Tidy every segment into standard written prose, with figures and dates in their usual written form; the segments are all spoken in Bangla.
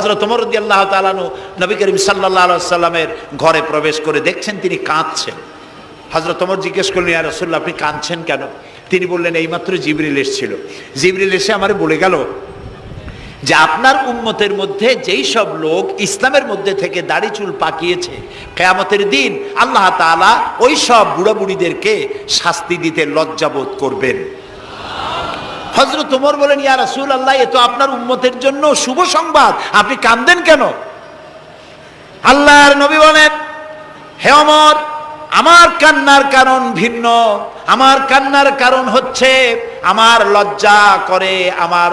হযরত ওমর রাদিয়াল্লাহু তাআলা আনহু নবী করিম সাল্লাল্লাহু আলাইহি ওয়াসাল্লামের ঘরে প্রবেশ করে দেখছেন তিনি কাঁদছেন। হযরত ওমর জিজ্ঞেস করলেন, ইয়া রাসূলুল্লাহ, আপনি কাঁদছেন কেন? তিনি বললেন, এইমাত্র জিবরিল এসেছিল, জিবরিল এসে আমারে বলে গেল যে আপনার উম্মতের মধ্যে যেই সব লোক ইসলামের মধ্যে থেকে দাড়ি চুল পাকিয়েছে, কিয়ামতের দিন আল্লাহ তাআলা ওই সব বুড়া বুড়িদেরকে শাস্তি দিতে লজ্জাবোধ করবেন। হযরত ওমর বলেন, ইয়া রাসূলুল্লাহ, এ তো আপনার উম্মতের জন্য শুভ সংবাদ, আপনি কাঁদেন কেন? আল্লাহর নবী বলেন, হে ওমর, আমার কান্নার কারণ ভিন্ন। আমার কান্নার কারণ হচ্ছে আমার লজ্জা করে, আমার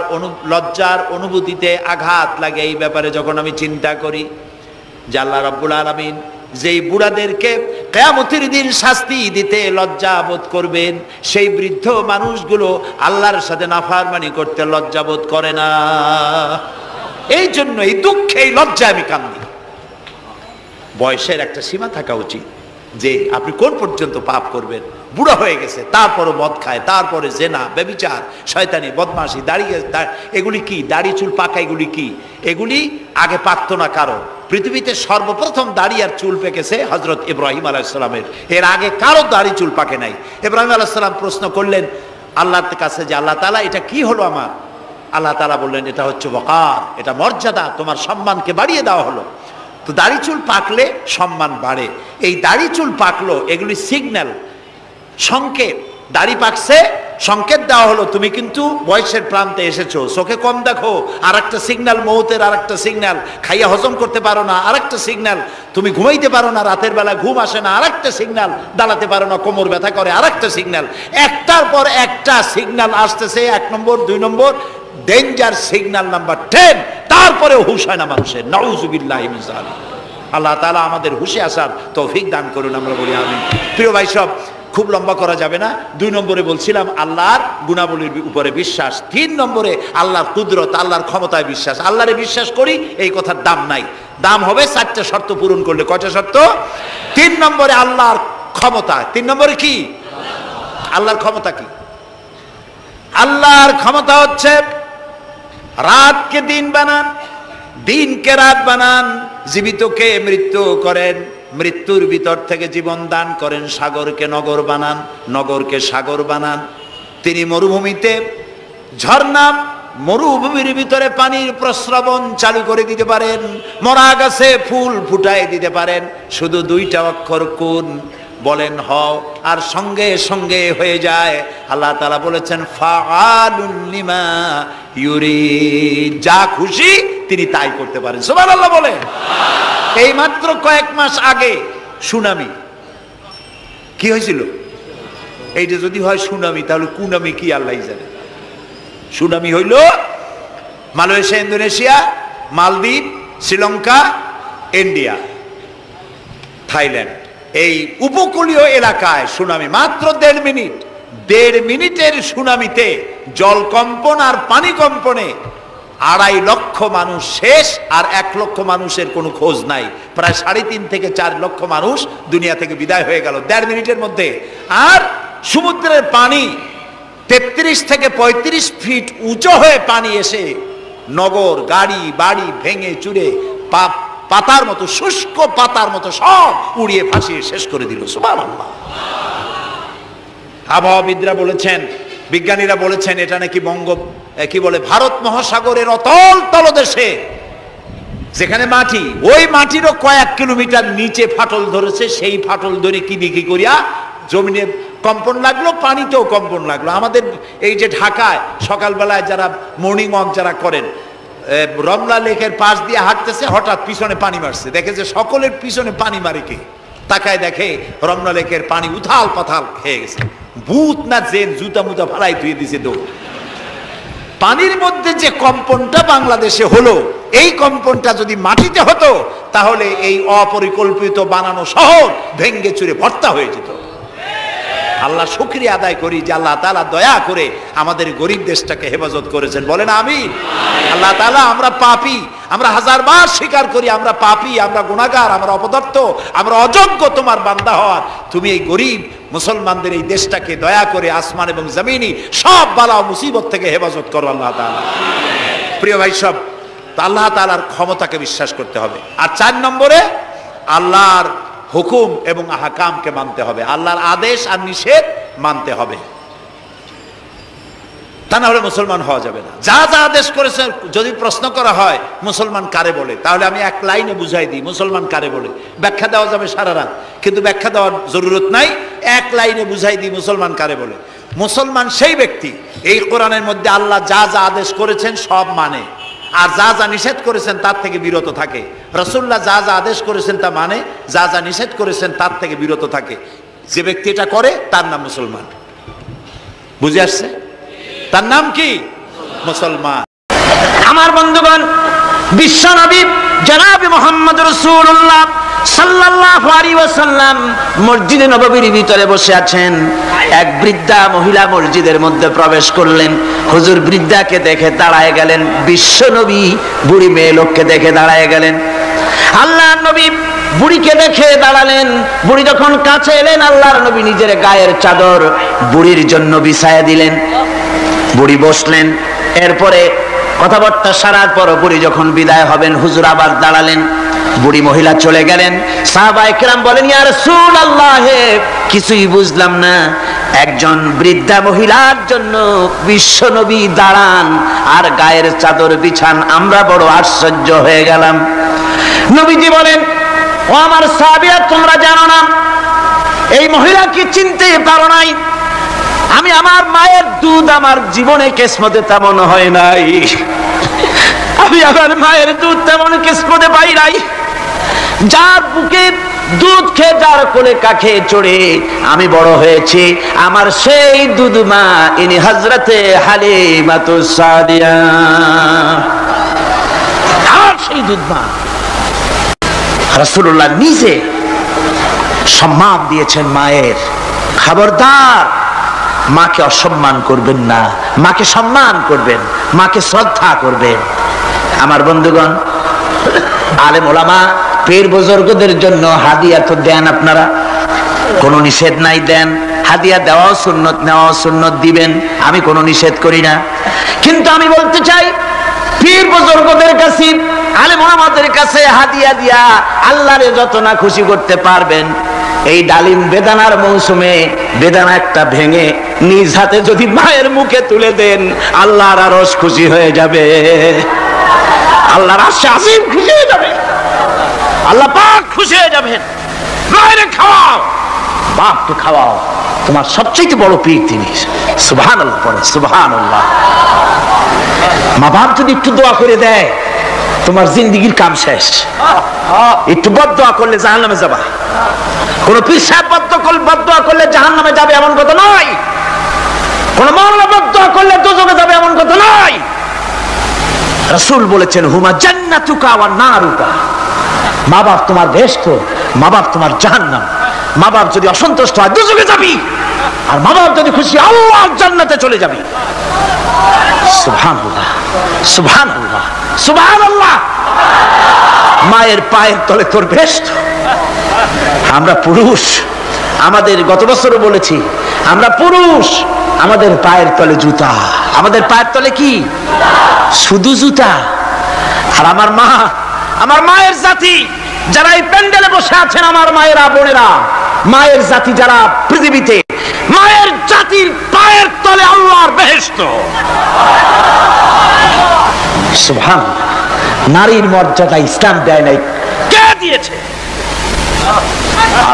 লজ্জার অনুভূতিতে আঘাত লাগে এই ব্যাপারে যখন আমি চিন্তা করি যে আল্লাহ রাব্বুল আলামিন যেই বুড়াদেরকে কিয়ামতের দিন শাস্তি দিতে লজ্জা বোধ করবেন, সেই বৃদ্ধ মানুষগুলো আল্লাহর সাথে নাফরমানি করতে লজ্জা বোধ করে না। এই জন্য এই দুঃখে, এই লজ্জায় আমি কান্দি। বয়সের একটা সীমা থাকা উচিত যে আপনি কোন পর্যন্ত পাপ করবেন। বুড়া হয়ে গেছে, তারপরও মদ খায়, তারপরে জেনা, ব্যভিচার, শয়তানি, বদমাশি, দাঁড়িয়ে এগুলি কি? দাড়ি চুল পাকা এগুলি কি? এগুলি আগে পাকতো না কারো। পৃথিবীতে সর্বপ্রথম দাড়ি আর চুল পেকেছে হযরত ইব্রাহিম আলাইহিস সালামের, এর আগে কারো দাড়ি চুল পাকে নাই। ইব্রাহিম আলাইহিস সালাম প্রশ্ন করলেন আল্লাহর কাছে যে আল্লাহ তাআলা, এটা কি হলো আমার? আল্লাহ তাআলা বললেন, এটা হচ্ছে ওয়াকার, এটা মর্যাদা, তোমার সম্মানকে বাড়িয়ে দেওয়া হলো। তো দাড়ি চুল পাকলে সম্মান বাড়ে। এই দাড়ি চুল পাকলো, এগুলি সিগন্যাল, সংকেত। দাড়ি পাকছে, সংকেত দেওয়া হলো তুমি কিন্তু বয়সের প্রান্তে এসেছো। চোখে কম দেখো, আর একটা সিগন্যাল, মৌতের আর একটা সিগন্যাল। খাইয়া হজম করতে পারো না, আর একটা সিগন্যাল। তুমি ঘুমাইতে পারো না, রাতের বেলা ঘুম আসে না, আর একটা সিগন্যাল। দাঁড়াতে পারো না, কোমর ব্যথা করে, আর একটা সিগন্যাল। একটার পর একটা সিগন্যাল আসতেছে, 1 নম্বর, 2 নম্বর, ডেঞ্জার সিগন্যাল নাম্বার 10। তারপরে হুশ হয় না মানুষের। নাউযুবিল্লাহি মিন যালিক। আল্লাহ তাআলা আমাদের হুশে আসার তৌফিক দান করুন, আমরা বলি আমিন। প্রিয় ভাই সব, খুব লম্বা করা যাবে না। 2 নম্বরে বলছিলাম আল্লাহর গুণাবলীর উপরে বিশ্বাস। 3 নম্বরে আল্লাহর কুদরত, আল্লাহর ক্ষমতায় বিশ্বাস। আল্লাহরে বিশ্বাস করি, এই কথার দাম নাই। দাম হবে 4টা শর্ত পূরণ করলে। কয়টা শর্ত? 3 নম্বরে আল্লাহর ক্ষমতা। 3 নম্বরে কি? আল্লাহর ক্ষমতা কি? আল্লাহর ক্ষমতা হচ্ছে রাতকে দিন বানান, দিনকে রাত বানান, জীবিতকে মৃত্যু করেন, মৃত্যুর ভিতর থেকে জীবন দান করেন, সাগরকে নগর বানান, নগরকে সাগর বানান। তিনি মরুভূমিতে ঝর্ণা, মরুভূমির ভিতরে পানির প্রস্রবণ চালু করে দিতে পারেন, মরা গাছে ফুল ফুটায় দিতে পারেন। শুধু 2টা অক্ষর কুন বলেন হও, আর সঙ্গে সঙ্গে হয়ে যায়। আল্লাহ তাআলা বলেছেন ফাআলুন লিমা ইউরিদ, যা খুশি তিনি তাই করতে পারেন। সুবহানাল্লাহ বলেন। এই মাত্র কয়েক মাস আগে সুনামি কি হয়েছিল? এইটা যদি হয় সুনামি, তাহলে কুনামি কি আল্লাহই জানে। সুনামি হইল মালয়েশিয়া, ইন্দোনেশিয়া, মালদ্বীপ, শ্রীলঙ্কা, ইন্ডিয়া, থাইল্যান্ড, এই উপকূলীয় এলাকায় সুনামি। মাত্র 1.5 মিনিট, 1.5 মিনিটের সুনামিতে জলকম্পন আর পানি কম্পনে 2.5 লক্ষ মানুষ শেষ, আর 1 লক্ষ মানুষের কোনো খোঁজ নাই। প্রায় 3.5 থেকে 4 লক্ষ মানুষ দুনিয়া থেকে বিদায় হয়ে গেল 1.5 মিনিটের মধ্যে। আর সমুদ্রের পানি 33 থেকে 35 ফিট উঁচু হয়ে পানি এসে নগর, গাড়ি বাড়ি ভেঙে চুরে পাতার মতো, শুষ্ক পাতার মতো সব উড়িয়ে ভাসিয়ে শেষ করে দিল। সুবহানাল্লাহ। আবহাওয়াবিদরা বলেছেন, বিজ্ঞানীরা বলেছেন, এটা নাকি কি বলে, ভারত মহাসাগরের অতল তলদেশে যেখানে মাটি, ওই মাটিরও কয়েক কিলোমিটার নিচে ফাটল ধরেছে। সেই ফাটল ধরে কি দিকে করিয়া জমিনে কম্পন লাগলো, পানিতেও কম্পন লাগলো। আমাদের এই যে ঢাকায় সকালবেলায় যারা মর্নিং ওয়াক যারা করেন, রমনা লেকের পাশ দিয়ে হাঁটতেছে, হঠাৎ পিছনে পানি মারছে, দেখে যে সকলের পিছনে পানি মারে কে, তাকায় দেখে রমনা লেকের পানি উথাল পাথাল হয়ে গেছে। ভূত না জেন জুতা মুতা ফালাই ধুয়ে দিছে দৌড়। পানির মধ্যে যে কম্পনটা বাংলাদেশে হলো, এই কম্পনটা যদি মাটিতে হতো তাহলে এই অপরিকল্পিত বানানো শহর ভেঙ্গে চুরে ভর্তা হয়ে যেত। আল্লাহ শুকরিয়া আদায় করি যে আল্লাহ তাআলা দয়া করে আমাদের গরিব দেশটাকে হেফাজত করেছেন। বলেন আমিন। আল্লাহ তাআলা, আমরা পাপী, আমরা 1000বার স্বীকার করি আমরা পাপী, আমরা গুনাহগার, আমরা অপদার্থ, আমরা অযোগ্য তোমার বান্দা হওয়ার। তুমি এই গরিব মুসলমানদের এই দেশটাকে দয়া করে আসমান এবং জমিনি সব বালা ও মুসিবত থেকে হেফাজত করো আল্লাহ তাআলা। প্রিয় ভাই সব, তো আল্লাহ তাআলার ক্ষমতাকে বিশ্বাস করতে হবে। আর 4 নম্বরে আল্লাহর হুকুম এবং আহকামকে মানতে হবে, আল্লাহর আদেশ আর নিষেধ মানতে হবে, তা না হলে মুসলমান হওয়া যাবে না। যা যা আদেশ করেছে, যদি প্রশ্ন করা হয় মুসলমান কারে বলে, তাহলে আমি এক লাইনে বুঝাই দিই মুসলমান কারে বলে। ব্যাখ্যা দেওয়া যাবে সারা রাত, কিন্তু ব্যাখ্যা দেওয়ার জরুরত নাই, এক লাইনে বুঝাই দিই মুসলমান কারে বলে। মুসলমান সেই ব্যক্তি এই কোরআনের মধ্যে আল্লাহ যা যা আদেশ করেছেন সব মানে, আর যা যা নিষেধ করেছেন তার থেকে বিরত থাকে। রাসূলুল্লাহ যা যা আদেশ করেছেন তা মানে, যা যা নিষেধ করেছেন তার থেকে বিরত থাকে। যে ব্যক্তি এটা করে তার নাম মুসলমান। বুঝে আসছে? তার নাম কি? মুসলমান। আমার বন্ধুগণ, বিশ্ব নবী জনাব মুহাম্মদ রাসূলুল্লাহ সাল্লাল্লাহু আলাইহি ওয়াসাল্লাম মসজিদে নববীর ভিতরে বসে আছেন। এক বৃদ্ধা মহিলা মসজিদের মধ্যে প্রবেশ করলেন। হুজুর বৃদ্ধাকে দেখে দাঁড়ায় গেলেন, বিশ্ব নবী বুড়ি মেয়ে লোককে দেখে দাঁড়ায় গেলেন। আল্লাহর নবী বুড়িকে দেখে দাঁড়ালেন। বুড়ি যখন কাছে এলেন, আল্লাহর নবী নিজের গায়ের চাদর বুড়ির জন্য বিছায়া দিলেন। বুড়ি বসলেন। এরপরে কথাবার্তা সারার পর বুড়ি যখন বিদায় হবেন, হুজুর আবার দাঁড়ালেন। বুড়ি মহিলা চলে গেলেন। সাহাবায়ে কেরাম বলেন, ইয়া রাসূলুল্লাহ, কিছুই বুঝলাম না, একজন বৃদ্ধা মহিলার জন্য বিশ্ব নবী দাঁড়ান আর গায়ের চাদর বিছান, আমরা বড় আশ্চর্য হয়ে গেলাম। নবীজি বলেন, ও আমার সাহাবীরা, তোমরা জানো না এই মহিলা কি চিনতে পারো নাই? আমি আমার মায়ের দুধ আমার জীবনে কিসমতে তেমন হয় নাই, আমি আমার মায়ের দুধ তেমন কিসমতে পাই নাই। যার বুকে দুধ খেয়ে, যার কোলে কাখে চড়ে আমি বড় হয়েছি, আমার সেই দুধ মা ইনি হযরতে হালিমাতুস সাদিয়া, আর সেই দুধ মা। রাসূলুল্লাহ নিজে সম্মান দিয়েছেন মায়ের। খবরদার, মাকে অসম্মান করবেন না, মাকে সম্মান করবেন, মাকে শ্রদ্ধা করবেন। আমার বন্ধুগণ, আলেম ওলামা পীর বুজুর্গদের জন্য হাদিয়া তো দেন আপনারা, কোনো নিষেধ নাই, দেন। হাদিয়া দেওয়াও সুন্নত, নেওয়াও সুন্নত, দিবেন, আমি কোনো নিষেধ করি না। কিন্তু আমি বলতে চাই, পীর বুজুর্গদের কাছে, আলেম ওলামাদের কাছে হাদিয়া দিয়া আল্লাহরে যত না খুশি করতে পারবেন, এই ডালিম বেদানার মৌসুমে বেদানা একটা ভেঙে নিজ হাতে যদি মায়ের মুখে তুলে দেন, আল্লাহর আরশ খুশি হয়ে যাবে, আল্লাহর আরশে আজিম খুশি হয়ে যাবে, আল্লাহ পাক খুশি হয়ে যাবেন। মায়ের খাওয়াও, বাপকে খাওয়াও, তোমার সবচেয়ে বড় পীর তিনি। সুবহানাল্লাহ পড়ে, সুবহানাল্লাহ। মা বাপ যদি একটু দোয়া করে দেয়, তোমার জিন্দেগির কাম শেষ। একটু বদদোয়া করলে জাহান্নামে যাবা। কোন পীর সাহেব বদদোয়া করলে জাহান্নামে যাবে এমন কথা নয়, কোন মাওলানা বদদোয়া করলে দোজখে যাবে এমন কথা নয়। রাসূল বলেছেন, হুমা জান্নাতুকা ওয়া নারুকা, মা বাপ তোমার বেহেশত, মা বাপ তোমার জাহান্নাম। মা বাপ যদি অসন্তুষ্ট হয় দোজখে যাবি, আর মা বাপ যদি খুশি আল্লাহর জান্নাতে চলে যাবি। সুবহানাল্লাহ, সুবহানাল্লাহ, সুবহানাল্লাহ। মায়ের পায়ের তলে তোর বেহেশত। আমরা পুরুষ, আমাদের গত বছরও বলেছি, আমরা পুরুষ, আমাদের পায়ের তলে জুতা, আমাদের পায়ের তলে কি? শুধু জুতা। আর আমার মা, আমার মায়ের জাতি যারা এই প্যান্ডেলে বসে আছেন, আমার মায়েরা, বোনেরা, মায়ের জাতি যারা পৃথিবীতে, মায়ের জাতির পায়ের তলে আল্লাহর বেহেশত। সুবহানাল্লাহ। নারীর মর্যাদা ইসলাম দেয় নাই, কে দিয়েছে?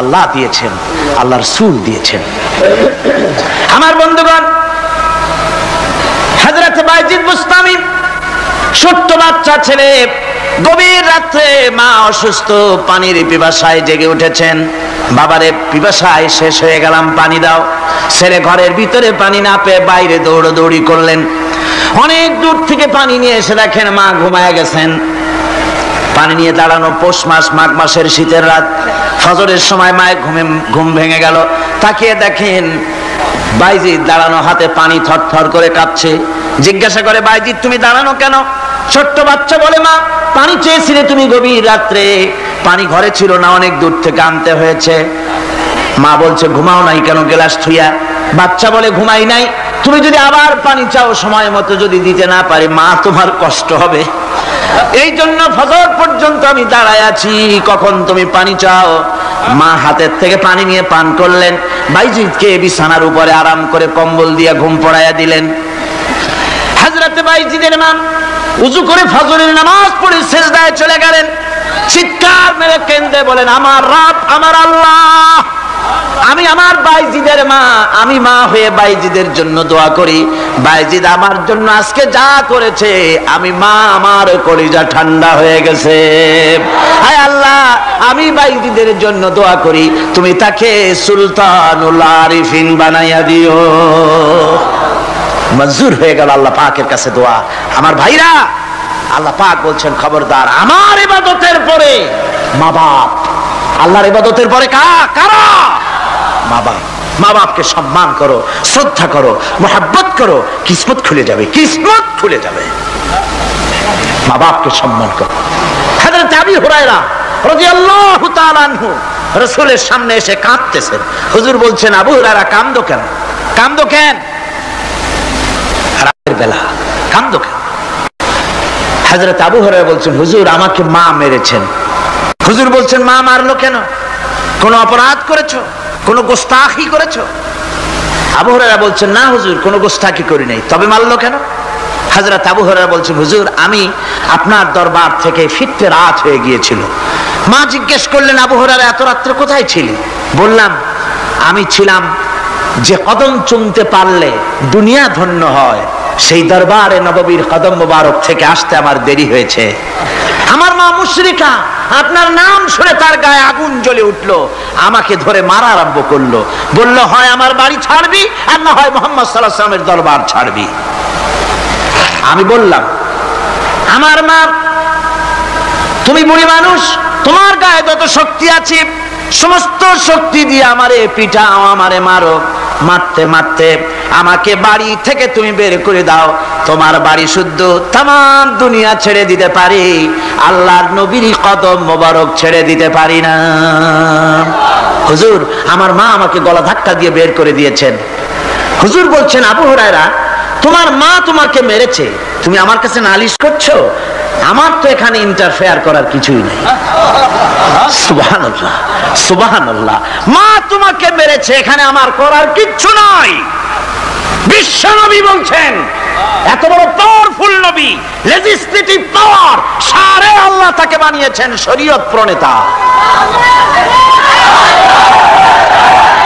আল্লাহ দিয়েছেন, আল্লাহর রাসূল দিয়েছেন। আমার বন্ধুগণ, হযরত বাইজিদ বুস্তামি, ছোট্ট বাচ্চা ছেলে, গভীর রাতে মা অসুস্থ, পানির পিপাসায় জেগে উঠেছেন। বাবারে, পিপাসায় শেষ হয়ে গেলাম, পানি দাও। ছেলে ঘরের ভিতরে পানি না পেয়ে বাইরে দৌড়াদৌড়ি করলেন। অনেক দূর থেকে পানি নিয়ে এসে দেখেন মা ঘুমায় গেছেন। পানি নিয়ে দাঁড়ানো, পৌষ মাস, মাঘ মাসের শীতের রাত, ফজরের সময় মায়ের ঘুম ভেঙে গেল। তাকিয়ে দেখেন বাইজিদ দাঁড়ানো, হাতে পানি থরথর করে কাঁপছে। জিজ্ঞাসা করে, বাইজিদ তুমি দাঁড়ানো কেন? ছোট্ট বাচ্চা বলে, মা পানি চেয়েছিলে তুমি গভীর রাত্রে, পানি ঘরে ছিল না, অনেক দূর থেকে আনতে হয়েছে। মা বলছে, ঘুমাও নাই কেন গ্লাস থুইয়া? বাচ্চা বলে, ঘুমাই নাই, তুমি যদি আবার পানি চাও সময় মতো যদি দিতে না পারি, মা তোমার কষ্ট হবে। এই জন্য ফজর পর্যন্ত আমি দাঁড়ায় আছি, কখন তুমি পানি চাও। মা হাতের থেকে পানি নিয়ে পান করলেন, বাইজিদকে বিছানার উপরে আরাম করে কম্বল দিয়ে ঘুম পড়াইয়া দিলেন। হযরতে বাইজিদের মা উযু করে ফজরের নামাজ পড়ে সিজদায় চলে গেলেন। চিৎকার মেরে কেঁদে বলেন, আমার রব, আমার আল্লাহ, আমি আমার বাইজিদের মা, আমি মা হয়ে বাইজিদের জন্য দোয়া করি। বাইজিদ আমার জন্য আজকে যা করেছে, আমি মা, আমার কলিজা ঠান্ডা হয়ে গেছে। হায় আল্লাহ, আমি বাইজিদের জন্য দোয়া করি, তুমি তাকে সুলতানুল আরিফিন বানাইয়া দিও। মঞ্জুর হয়ে গেল আল্লাহ পাকের কাছে দোয়া। আমার ভাইরা, আল্লাহ পাক বলছেন, খবরদার, আমার ইবাদতের পরে মা বাপ, আল্লাহর ইবাদতের পরে কারা? মা বাপ। মা বাপকে সম্মান করো, শ্রদ্ধা করো, মোহাব্বত করো, কিসমত খুলে যাবে, কিসমত খুলে যাবে। মা বাপকে সম্মান করো। হযরত আবু হুরায়রা রাদিয়াল্লাহু তাআলা আনহু রাসূলের সামনে এসে কাঁদতেছেন। হুজুর বলছেন, আবু হুরায়রা কাঁদো কেন? কাঁদো কেন? রাতের বেলা কাঁদো কেন? হযরত আবু হুরায়রা বলছেন, হুজুর, আমাকে মা মেরেছেন। হুজুর বলছেন, মা মারলো কেন? কোন অপরাধ করেছো? কোন গোস্তাখি করেছো? আবু হুরায়রা বলছেন, না হুজুর, কোন গোস্তাখি করি নাই, তবে মারলো কেন? হযরত আবু হুরায়রা বলছেন, হুজুর, আমি আপনার দরবার থেকে ফিরতে রাত হয়ে গিয়েছিল। মা জিজ্ঞেস করলেন, আবু হুরায়রা, এত রাত্রে কোথায় ছিলি? বললাম, আমি ছিলাম যে কদম চুমতে পারলে দুনিয়া ধন্য হয়, সেই দরবারে নববীর কদম মোবারক থেকে আসতে আমার দেরি হয়েছে। আমার মা মুশরিকা, আপনার নাম শুনে তার গায়ে আগুন জ্বলে উঠলো, আমাকে ধরে মারা আরম্ভ করলো। বলল, হয় আমার বাড়ি ছাড়বি, আর না হয় মুহাম্মদ সাল্লাল্লাহু আলাইহি ওয়াসাল্লামের দরবার ছাড়বি। আমি বললাম, আমার মা, তুমি বুড়ি মানুষ, তোমার গায়ে যত শক্তি আছে সমস্ত শক্তি দিয়ে আমারে পিটাও, আমারে মারো। মারতে মারতে আমাকে বাড়ি থেকে তুমি বের করে দাও। তোমার বাড়ি শুদ্ধ, তামাম দুনিয়া ছেড়ে দিতে পারি, আল্লাহর নবীর কদম মোবারক ছেড়ে দিতে পারি না। হুজুর, আমার মা আমাকে গলা ধাক্কা দিয়ে বের করে দিয়েছেন। হুজুর বলছেন, আবু হুরায়রা, তোমার মা তোমাকে মেরেছে, তুমি আমার কাছে নালিশ করছো? আমার তো এখানে ইন্টারফেয়ার করার কিছুই নেই। সুবহানাল্লাহ, সুবহানাল্লাহ। মা তোমাকে মেরেছে, এখানে আমার করার কিচ্ছু নাই। বিশ্ব নবী বলছেন, এত বড় পাওয়ারফুল নবী, লেজিসলেটিভ পাওয়ার, সারে আল্লাহ তাকে বানিয়েছেন শরীয়ত প্রণেতা।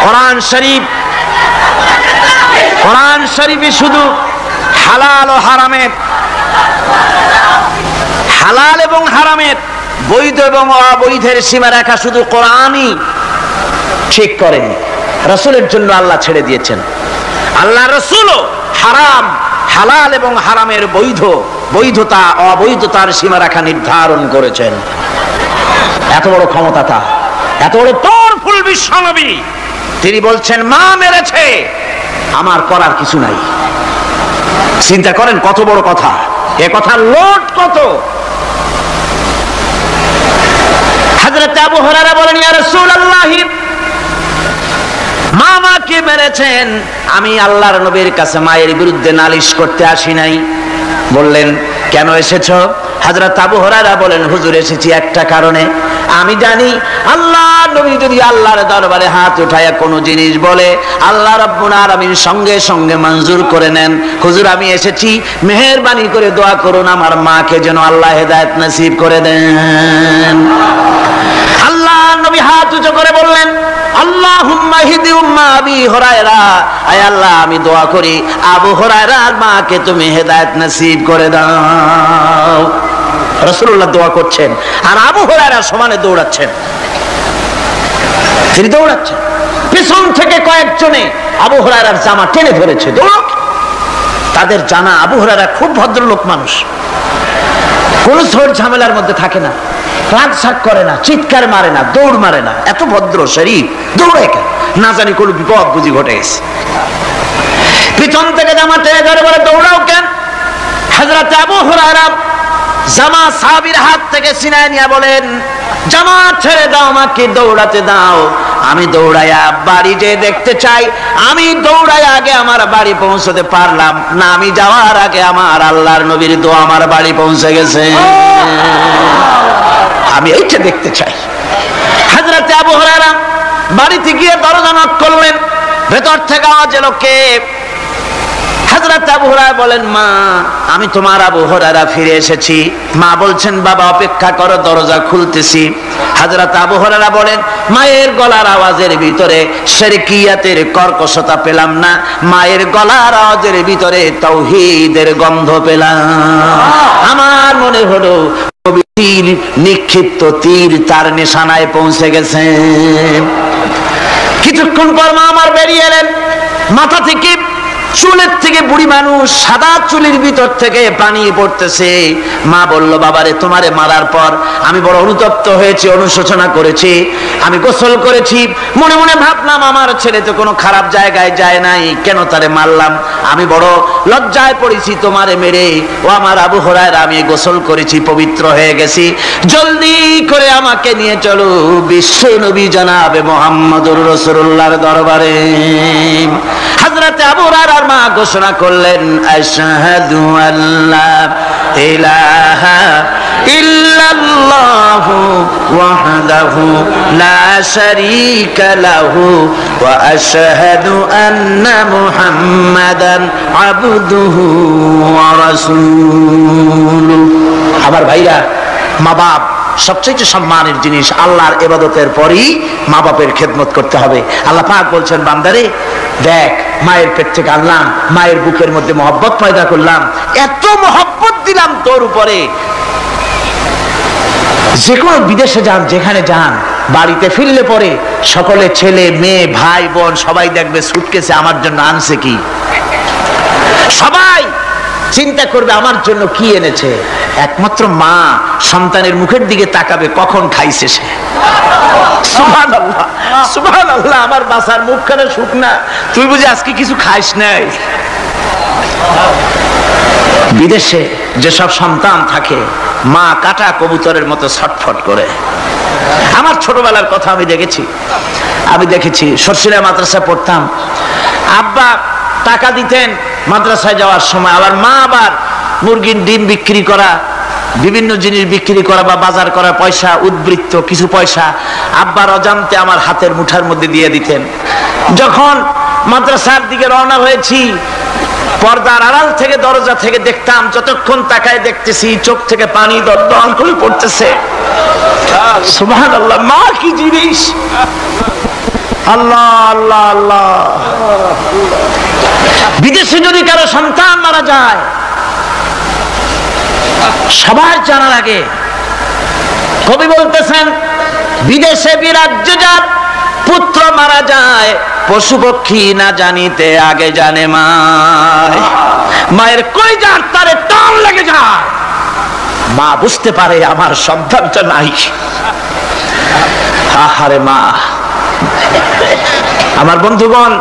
কোরআন শরীফ, কোরআন শরীফে শুধু হালাল ও হারামের, হালাল এবং হারামের, বৈধ এবং অবৈধের সীমারেখা শুধু কোরআনই ঠিক করেন, রাসূলের জন্য আল্লাহ ছেড়ে দিয়েছেন। আল্লাহ রাসূলও হারাম, হালাল এবং হারামের বৈধতা অবৈধতার সীমারেখা নির্ধারণ করেছেন। এত বড় ক্ষমতা তার, এত বড় পাওয়ারফুল বিশ্বনবী, তিনি বলছেন, মা মেরেছে, আমার করার কিছু নাই। চিন্তা করেন কত বড় কথা, এ কথার লোড কত। হযরত আবু হুরায়রা বলেন, ইয়া রাসূলুল্লাহ, মা মাকে মেরেছেন, আমি আল্লাহর নবীর কাছে মায়ের বিরুদ্ধে নালিশ করতে আসি নাই। বললেন, কেন এসেছো? হযরত আবু হুরায়রা বলেন, হুজুর, এসেছি একটা কারণে। আমি জানি আল্লাহর নবী যদি আল্লাহর দরবারে হাত উঠায়া কোনো জিনিস বলে, আল্লাহ রাব্বুল আলামিন সঙ্গে সঙ্গে মঞ্জুর করে নেন। হুজুর, আমি এসেছি, মেহেরবানি করে দোয়া করুন আমার মাকে যেন আল্লাহ হেদায়েত নসিব করে দেন। আল্লাহর নবী হাত উঁচু করে বললেন, আল্লাহুম্মা হিদি উম্মা আবি হুরায়রা, আয় আল্লাহ, আমি দোয়া করি আবু হুরায়রার মাকে তুমি হেদায়েত নসিব করে দাও। রাসূলুল্লাহ দোয়া করছেন আর আবু হুরায়রা সমানে দৌড়াচ্ছেন। তিনি দৌড়াচ্ছেন, পিছন থেকে কয়েকজনে আবু হুরায়রার জামা টেনে ধরেছে, দৌড়। তাদের জানা আবু হুরায়রা খুব ভদ্রলোক মানুষ, কোন ঝড় ঝামেলার মধ্যে থাকে না, রাগ শাক করে না, চিৎকার মারে না, দৌড় মারে না, এত ভদ্র শরীর, দৌড়ে কেন? না জানি কোন বিপদ বুঝি ঘটে গেছে। পিছন থেকে জামা টেনে ধরে বলে, দৌড়াও কেন? হযরত আবু হুরায়রা জামা সাহাবীর হাত থেকে ছিনায় নিয়ে বলেন, জামা ছেড়ে দাও, আমাকে দৌড়াতে দাও। আমি দৌড়াইয়া বাড়ি যে দেখতে চাই, আমি দৌড়াই আগে আমার বাড়ি পৌঁছতে পারলাম না, আমি যাওয়ার আগে আমার আল্লাহর নবীর দোয়া আমার বাড়ি পৌঁছে গেছে। আমি এইটা দেখতে চাই। হযরত আবু হুরায়রা বাড়িতে গিয়ে দরজা নক করলেন, ভেতর থেকে আওয়াজ এলো, কে? হযরত আবু হুরায়রা বলেন, মা, আমি তোমার আবু হুরায়রা ফিরে এসেছি। মা বলছেন, বাবা অপেক্ষা করো, দরজা খুলতেছি। হযরত আবু হুরায়রা বলেন, মায়ের গলার আওয়াজের ভিতরে শিরকিয়াতের কর্কশতা পেলাম না, মায়ের গলার আওয়াজের ভিতরে তাওহীদের গন্ধ পেলাম। আমার মনে হলো তীর নিক্ষিপ্ত তীর তার নিশানায় পৌঁছে গেছে। কিছুক্ষণ পর মা আমার বেরিয়ে এলেন, মাথা থেকে চুলের থেকে বুড়ি মানুষ, সাদা চুলের ভিতর থেকে পানি পড়তেছে। মা বলল, বাবারে, তোমারে মারার পর আমি বড় অনুতপ্ত হয়েছি, অনুশোচনা করেছি, আমি গোসল করেছি, মনে মনে ভাবলাম আমার ছেলে তো কোনো খারাপ জায়গায় যায় নাই, কেন তারে মারলাম? আমি বড় লজ্জায় পড়েছি তোমারে মেরে। ও আমার আবু হুরায়রা, আমি গোসল করেছি, পবিত্র হয়ে গেছি, জলদি করে আমাকে নিয়ে চলো বিশ্ব নবী জনাবে মুহাম্মদুর রাসূলুল্লাহর দরবারে। হযরত আবু হুরায়রা মা ঘোষণা করলেন, আশহাদু আল্লা ইলাহা ইল্লাল্লাহু ওয়াহদাহু লা শারীকা লাহু ওয়া আশহাদু আন্না মুহাম্মাদান আবদুহু ওয়া রাসূলুহু। আমার ভাইরা, মা বাপ সবচেয়ে সম্মানের জিনিস। আল্লাহর ইবাদতের পরই মা বাপের খেদমত করতে হবে। আল্লাহ পাক বলছেন, বান্দারে দেখ, মায়ের পেট থেকে আনলাম, মায়ের বুকের মধ্যে মহব্বত পয়দা করলাম, এত মহব্বত দিলাম তোর উপরে, যে কোনো বিদেশে যান, যেখানে যান, বাড়িতে ফিরলে পরে সকলে ছেলে মেয়ে ভাই বোন সবাই দেখবে সুটকেসে আমার জন্য আনছে কি। সবাই চিন্তা করবে আমার জন্য কি এনেছে। একমাত্র মা সন্তানের মুখের দিকে তাকাবে, কখন খাইছে সে। সুবহানাল্লাহ, সুবহানাল্লাহ, আমার বাসার মুখখানে শুকনা, তুই বুঝি আজকে কিছু খাইস নাই। বিদেশে যেসব সন্তান থাকে, মা কাটা কবুতরের মতো ছটফট করে। আমার ছোটবেলার কথা আমি দেখেছি। সরসিরা মাদ্রাসায় পড়তাম, আব্বা টাকা দিতেন মাদ্রাসায় যাওয়ার সময়, আবার মা আবার মুরগির ডিম বিক্রি করা, বিভিন্ন জিনিস বিক্রি করা বা বাজার করার পয়সা, উদ্বৃত্ত কিছু পয়সা আব্বার অজান্তে আমার হাতের মুঠার মধ্যে দিয়ে দিতেন। যখন মাদ্রাসার দিকে রওনা হয়েছি, পর্দার আড়াল থেকে দরজা থেকে দেখতাম, যতক্ষণ তাকায় দেখতেছি চোখ থেকে পানি দরদর করে পড়তেছে। সুবহানাল্লাহ, মা কি জিনিস! আল্লাহ আল্লাহ আল্লাহ। বিদেশে যদি কারো সন্তান মারা যায়, সবার জানার আগে কবি বলতেছেন, বিদেশে বিরাজ্যজাত পুত্র মারা যায়, পশু পক্ষী না জানিতে আগে জানে মায়। মায়ের কলিজার তারে টান লেগে যায়, মা বুঝতে পারে আমার সন্তানটা নাই। আহারে মা! আমার বন্ধুগণ,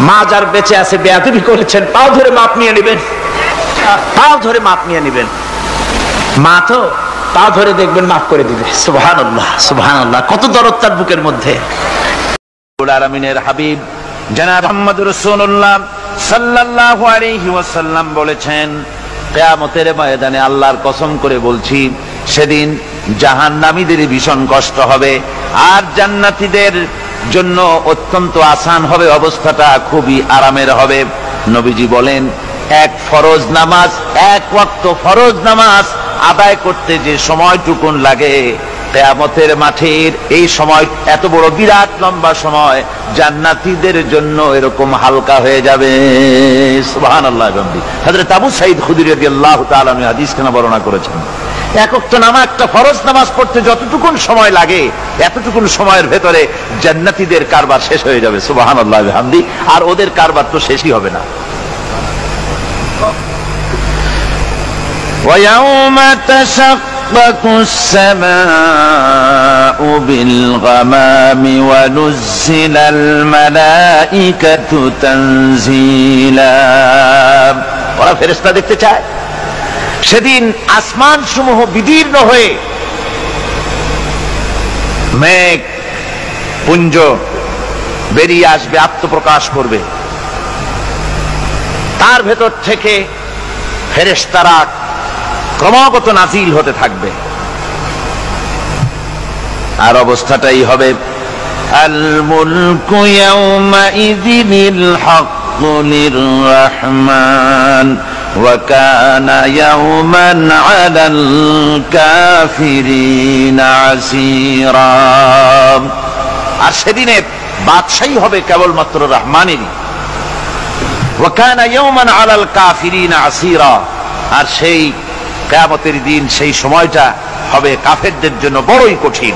মা যার বেঁচে আছে বেয়াদবি করেছেন, পাও ধরে মাপ নিয়ে নেবেন, পাও ধরে মাপ নিয়ে নেবেন। মা তো পা ধরে দেখবেন মাফ করে দিবে। সুবহানাল্লাহ, সুবহানাল্লাহ, কত দরদ তার বুকের মধ্যে। আলামিনের হাবিব জনাব মুহাম্মদুর রাসূলুল্লাহ সাল্লাল্লাহু আলাইহি ওয়াসাল্লাম বলেছেন, কিয়ামতের ময়দানে আল্লাহর কসম করে বলছি, সেদিন জাহান্নামীদের ভীষণ কষ্ট হবে, আর জান্নাতীদের জন্য অত্যন্ত আসান হবে, অবস্থাটা খুবই আরামের হবে। নবীজি বলেন, এক ফরজ নামাজ, এক ওয়াক্ত ফরজ নামাজ আদায় করতে যে সময়টুকুন লাগে, কিয়ামতের মাঠের এই সময়, এত বড় বিরাট লম্বা সময়, জান্নাতীদের জন্য এরকম হালকা হয়ে যাবে। সুবহানাল্লাহ। হযরত আবু সাঈদ খুদরী রাদিয়াল্লাহু তাআলা আনহু হাদিস কেন বর্ণনা করেছেন, এক ওয়াক্ত নামাজ, একটা ফরজ নামাজ পড়তে যতটুকুন সময় লাগে, এতটুকুন সময়ের ভেতরে জান্নাতীদের কারবার শেষ হয়ে যাবে। সুবহানাল্লাহ বিহামদি। আর ওদের কারবার তো শেষই হবে না। وَيَوْمَ تَشَقَّقُ السَّمَاءُ بِالْغَمَامِ وَنُزِّلَ الْمَلَائِكَةُ تَنزِيلًا। ওরা ফেরেশতা দেখতে চায়, সেদিন আসমান সমূহ বিদীর্ণ হয়ে মেঘ পুঞ্জ বেরিয়ে আসবে, আত্মপ্রকাশ করবে, তার ভেতর থেকে ফেরেশতারা ক্রমাগত নাজিল হতে থাকবে। আর অবস্থাটাই হবে আল মুলকু ইয়াউমাইযিনিল হাক্কু লিররহমান ওয়া কানা ইয়াওমান আলাল কাফিরিনা আসীরা। আর সেদিনে বাদশাহী হবে কেবলমাত্র রহমানেরই। ওয়া কানা ইয়াওমান আলাল কাফিরিনা আসীরা। আর সেই কিয়ামতের দিন, সেই সময়টা হবে কাফেরদের জন্য বড়ই কঠিন।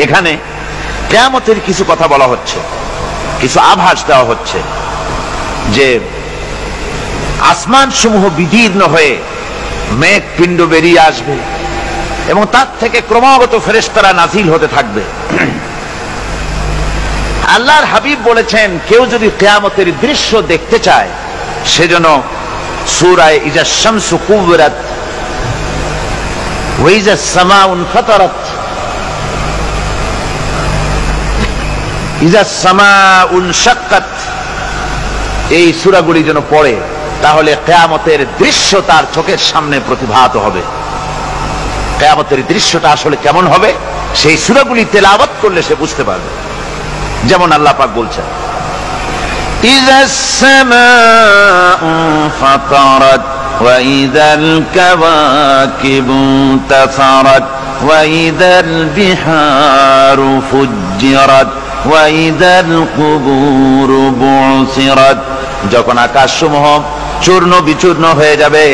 এখানে কিয়ামতের কিছু কথা বলা হচ্ছে, কিছু আভাস দেওয়া হচ্ছে যে আসমান সমূহ বিদীর্ণ হয়ে মেঘ পিণ্ড বেরিয়ে আসবে এবং তার থেকে ক্রমাগত ফেরেশতারা নাজিল হতে থাকবে। আল্লাহর হাবিব বলেছেন, কেউ যদি কিয়ামতের দৃশ্য দেখতে চায় সেজন্য সূরা ইজা শামসু কুবিরাত ওয়া ইজা সামাউ ফাতারাত ইজা সামাউ শাক্কাত এই সূরাগুলি যেন পড়ে, তাহলে কিয়ামতের দৃশ্য তার চোখের সামনে প্রতিভাত হবে। কিয়ামতের দৃশ্যটা আসলে কেমন হবে সেই সূরাগুলি তেলাওয়াত করলে সে বুঝতে পারবে। যেমন আল্লাহ পাক বলছেন, ইজাস সামাউ ফাতারাত ওয়া ইযাল কাওয়াকিবু তাসারাত ওয়া ইযাল বিহারু ফুজ্জিরাত ওয়া ইযাল কুবুরু বুসিরাত। যখন আকাশসমূহ চূর্ণ বিচূর্ণ হয়ে যাবে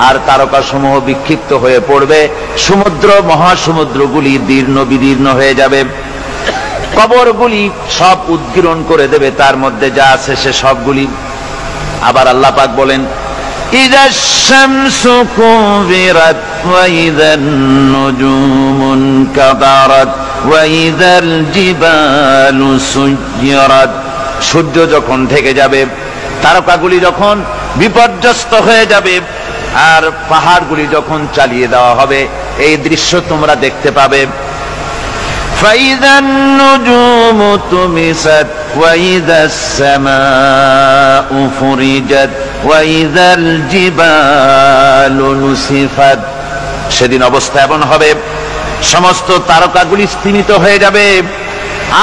আর তারকাসমূহ বিক্ষিপ্ত হয়ে পড়বে, সমুদ্র মহাসমুদ্রগুলি দীর্ণ বিদীর্ণ হয়ে যাবে, কবরগুলি সব উদ্গীরণ করে দেবে, তার মধ্যে যা আছে সে সবগুলি। আবার আল্লাহ পাক বলেন, ইযাশ শামসু কুবিরাত ওয়া ইযান নুজুমুন কাদারাত ওয়া ইযাল জিবালু সুয়্যিরাত। সূর্য যখন ঢেকে যাবে, তারকাগুলি যখন বিপর্যস্ত হয়ে যাবে আর পাহাড়গুলি যখন চালিয়ে দেওয়া হবে, এই দৃশ্য তোমরা দেখতে পাবে। فَإِذَا النُّجُومُ طُمِسَتْ وَإِذَا السَّمَاءُ فُرِجَتْ وَإِذَا الْجِبَالُ نُسِفَتْ। সেদিন অবস্থা এমন হবে, সমস্ত তারকাগুলি স্তিমিত হয়ে যাবে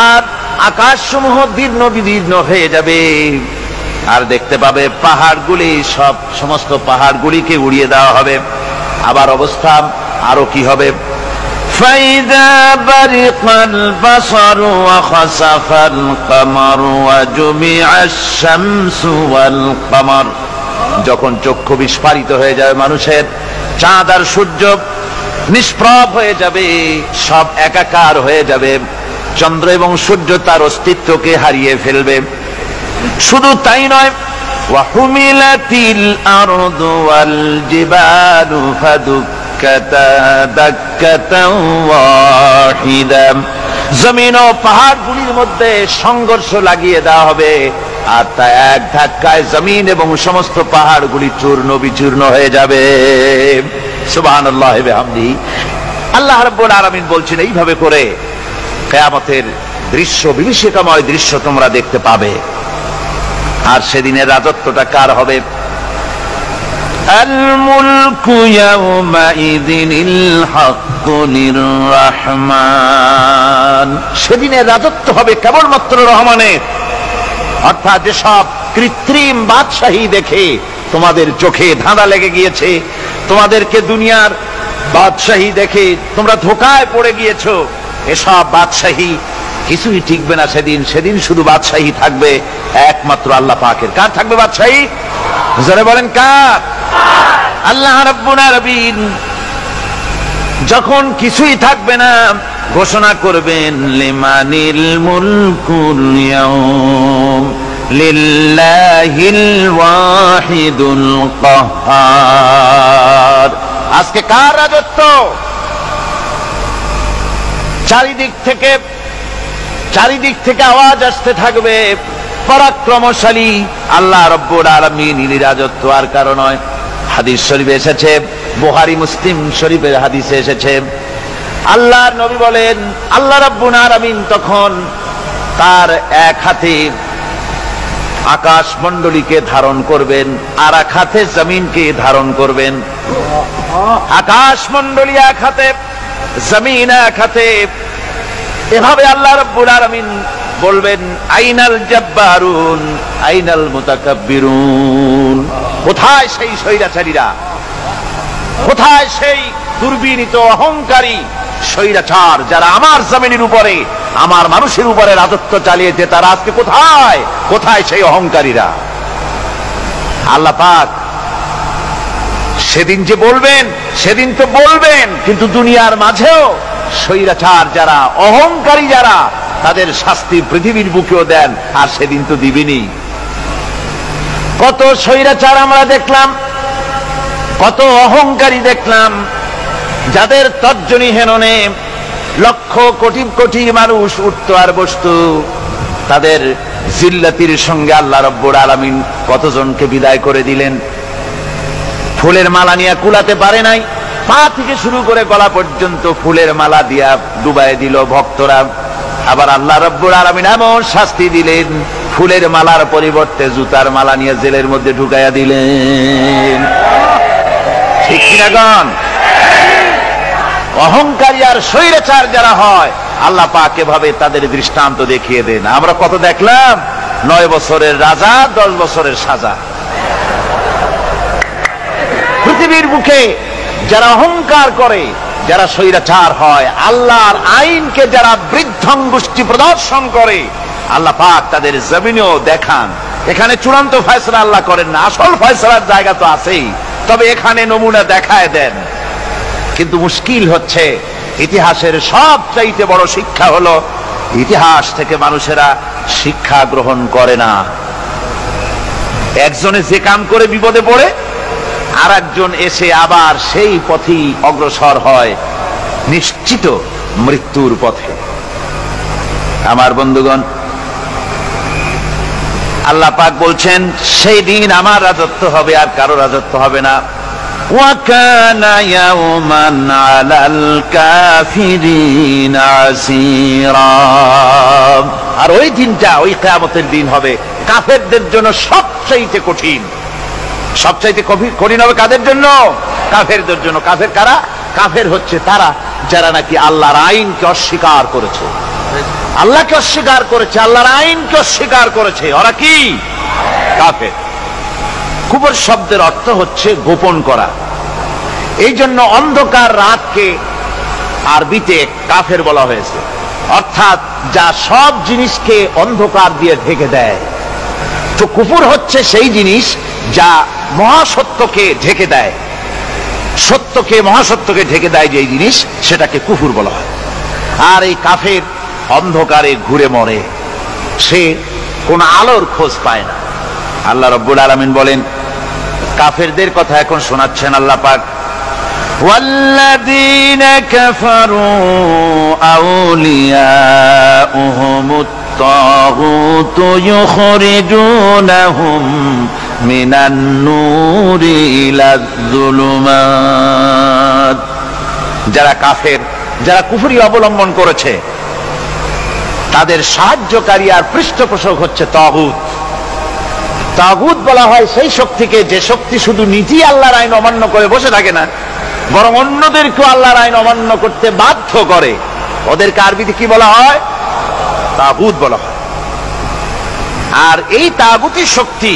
আর আকাশসমূহ দীর্ণ বিদীর্ণ হয়ে যাবে। আর দেখতে পাবে পাহাড়গুলি, সমস্ত পাহাড়গুলিকে উড়িয়ে দেওয়া হবে। আবার অবস্থা আরো কি হবে, فَإِذَا بَرِقَ الْبَصَرُ وَخَسَفَ الْقَمَرُ وَجُمِعَ الشَّمْسُ وَالْقَمَرُ। যখন চক্ষু বিস্ফারিত হয়ে যাবে মানুষের, চাঁদ আর সূর্য নিষ্প্রভ হয়ে যাবে, সব একাকার হয়ে যাবে, চন্দ্র এবং সূর্য তার অস্তিত্বকে হারিয়ে ফেলবে। শুধু তাই নয়, ওয়াহুমিলাতিল আরদু ওয়াল জিবালু ফাদুক্কাতা দাক্কাতাও ওয়াহিদা। জমিন ও পাহাড়গুলির মধ্যে সংঘর্ষ লাগিয়ে দেওয়া হবে আর তা এক ধাক্কায় জমিন এবং সমস্ত পাহাড়গুলি চূর্ণ বিচূর্ণ হয়ে যাবে। সুবহানাল্লাহ ওয়া বিহামদিহি। আল্লাহ রাব্বুল আলামিন বলছেন, এইভাবে করে কিয়ামতের দৃশ্য, বিভীষিকাময় দৃশ্য তোমরা দেখতে পাবে। আর সেদিনের রাজত্বটা কার হবে? আল মুলকু ইয়াউমাইযিনিল হাক্কু লিররহমান। সেদিনের রাজত্ব হবে কেবলমাত্র রহমানের। অর্থাৎ যেসব কৃত্রিম বাদশাহী দেখে তোমাদের চোখে ধাঁধা লেগে গিয়েছে, তোমাদেরকে দুনিয়ার বাদশাহী দেখে তোমরা ধোঁকায় পড়ে গিয়েছো, এসব বাদশাহী কিছুই টিকবে না সেদিন। সেদিন শুধু বাদশাহী থাকবে একমাত্র আল্লাহ পাকের। কার থাকবে বাদশাহী? যারা বলেন কার? আল্লাহ রাব্বুল আলামিন যখন কিছুই থাকবে না ঘোষণা করবেন, লিমানিল মুলকুল ইয়াউম লিল্লাহিল ওয়াহিদুল কাহ্হার। আজকে কার রাজত্ব? চারিদিক থেকে আওয়াজ আসতে থাকবে, পরাক্রমশালী আল্লাহ রাব্বুল আলামিনের রাজত্ব আর কারো নয়। হাদিস শরীফে এসেছে, বুখারী মুসলিম শরীফের হাদিসে এসেছে, আল্লাহর নবী বলেন, আল্লাহ রাব্বুল আলামিন তখন তার এক হাতে আকাশ মণ্ডলীকে ধারণ করবেন, আর এক হাতে জমিনকে ধারণ করবেন। আকাশ মণ্ডলী এক হাতে, জমিন এক হাতে। এভাবে আল্লাহ রাব্বুল আলামিন বলবেন, আইনাল জাব্বারুন আইনাল মুতাকাব্বিরুন। কোথায় সেই স্বৈরাচারীরা, কোথায় সেই দুর্বিনীত অহংকারী স্বৈরাচার যারা আমার জমিনের উপরে, আমার মানুষের উপরে রাজত্ব চালিয়েছে? তারা আজকে কোথায়? কোথায় সেই অহংকারীরা? আল্লাহ পাক সেদিন যে বলবেন, সেদিন তো বলবেন, কিন্তু দুনিয়ার মাঝেও স্বৈরাচার যারা, অহংকারী যারা, তাদের শাস্তি পৃথিবীর বুকেও দেন, আর সেদিন তো দিবেনই। কত স্বৈরাচার আমরা দেখলাম, কত অহংকারী দেখলাম, যাদের তর্জনী হেননে লক্ষ কোটি কোটি মানুষ উঠতো আর বসতো। তাদের জিল্লাতির সঙ্গে আল্লাহ রাব্বুল আলামিন কতজনকে বিদায় করে দিলেন। ফুলের মালা নিয়ে কুলাতে পারে নাই, পা থেকে শুরু করে গলা পর্যন্ত ফুলের মালা দিয়া ডুবাই দিল ভক্তরা। আবার আল্লাহ রাব্বুল আলামিন এমন শাস্তি দিলেন, ফুলের মালার পরিবর্তে জুতার মালা নিয়ে জেলের মধ্যে ঢুকাইয়া দিলেন। ঠিক কিনা গণ? অহংকারী আর স্বৈরাচার যারা হয়, আল্লাহ পাক এভাবে তাদের দৃষ্টান্ত দেখিয়ে দেন। আমরা কত দেখলাম, 9 বছরের রাজা, 10 বছরের সাজা। পৃথিবীর বুকে যারা অহংকার করে, যারা স্বৈরাচার হয়, আল্লাহর আইনকে যারা বৃদ্ধঙ্গুষ্টি প্রদর্শন করে, আল্লাহ পাক তাদের জমিনেও দেখান। এখানে চূড়ান্ত ফয়সালা আল্লাহ করেন না, আসল ফয়সালার জায়গা তো আছেই, তবে এখানে নমুনা দেখায় দেন। কিন্তু মুশকিল হচ্ছে, ইতিহাসের সবচাইতে বড় শিক্ষা হলো, ইতিহাস থেকে মানুষেরা শিক্ষা গ্রহণ করে না। একজনে যে কাম করে বিপদে পড়ে, আর একজন এসে আবার সেই পথেই অগ্রসর হয়, নিশ্চিত মৃত্যুর পথে। আমার বন্ধুগণ, আল্লাহ পাক বলছেন, সেই দিন আমার রাজত্ব হবে, আর কারো রাজত্ব হবে না। وَكَانَ يَوْمًا عَلَى الْكَافِرِينَ عَسِيرًا। আর ওই দিনটা, ওই কিয়ামতের দিন হবে কাফেরদের জন্য সবচাইতে কঠিন। সবচাইতে কঠিন হবে কাদের জন্য? কাফেরদের জন্য। কাফের কারা? কাফের হচ্ছে তারা যারা নাকি আল্লাহর আইনকে অস্বীকার করেছে, আল্লাহকে অস্বীকার করেছে, আল্লাহর আইনকে অস্বীকার করেছে। ওরা কি? কাফের। কুফর শব্দের অর্থ হচ্ছে গোপন করা। এই জন্য অন্ধকার রাতকে আরবিতে কাফের বলা হয়েছে, অর্থাৎ যা সব জিনিসকে অন্ধকার দিয়ে ঢেকে দেয়। তো কুফর হচ্ছে সেই জিনিস যা মহাসত্যকে ঢেকে দেয়, সত্যকে, মহাসত্যকে ঢেকে দেয় যেই জিনিস, সেটাকে কুফর বলা হয়। আর এই কাফের অন্ধকারে ঘুরে মরে, সে কোন আলোর খোঁজ পায় না। আল্লাহ রাব্বুল আলামিন বলেন, কাফেরদের কথা এখন শোনাচ্ছেন আল্লাহ পাক, ওয়াল্লাযীনা কাফারু আউলিয়াউহুমুত তাগুতু ইউখরিজুনাহুম মিনান নূরি ইলাজ যুলুমাত। যারা কাফের, যারা কুফরি অবলম্বন করেছে, তাদের সাহায্যকারী আর পৃষ্ঠপোষক হচ্ছে তাগুত। তাগুত বলা হয় সেই শক্তিকে, যে শক্তি শুধু নিজেই আল্লাহর আইন অমান্য করে বসে থাকে না, বরং অন্যদেরকেও আল্লাহর আইন অমান্য করতে বাধ্য করে। ওদেরকে আরবিতে কি বলা হয়? তাগুত বলা হয়। আর এই তাগুতি শক্তি,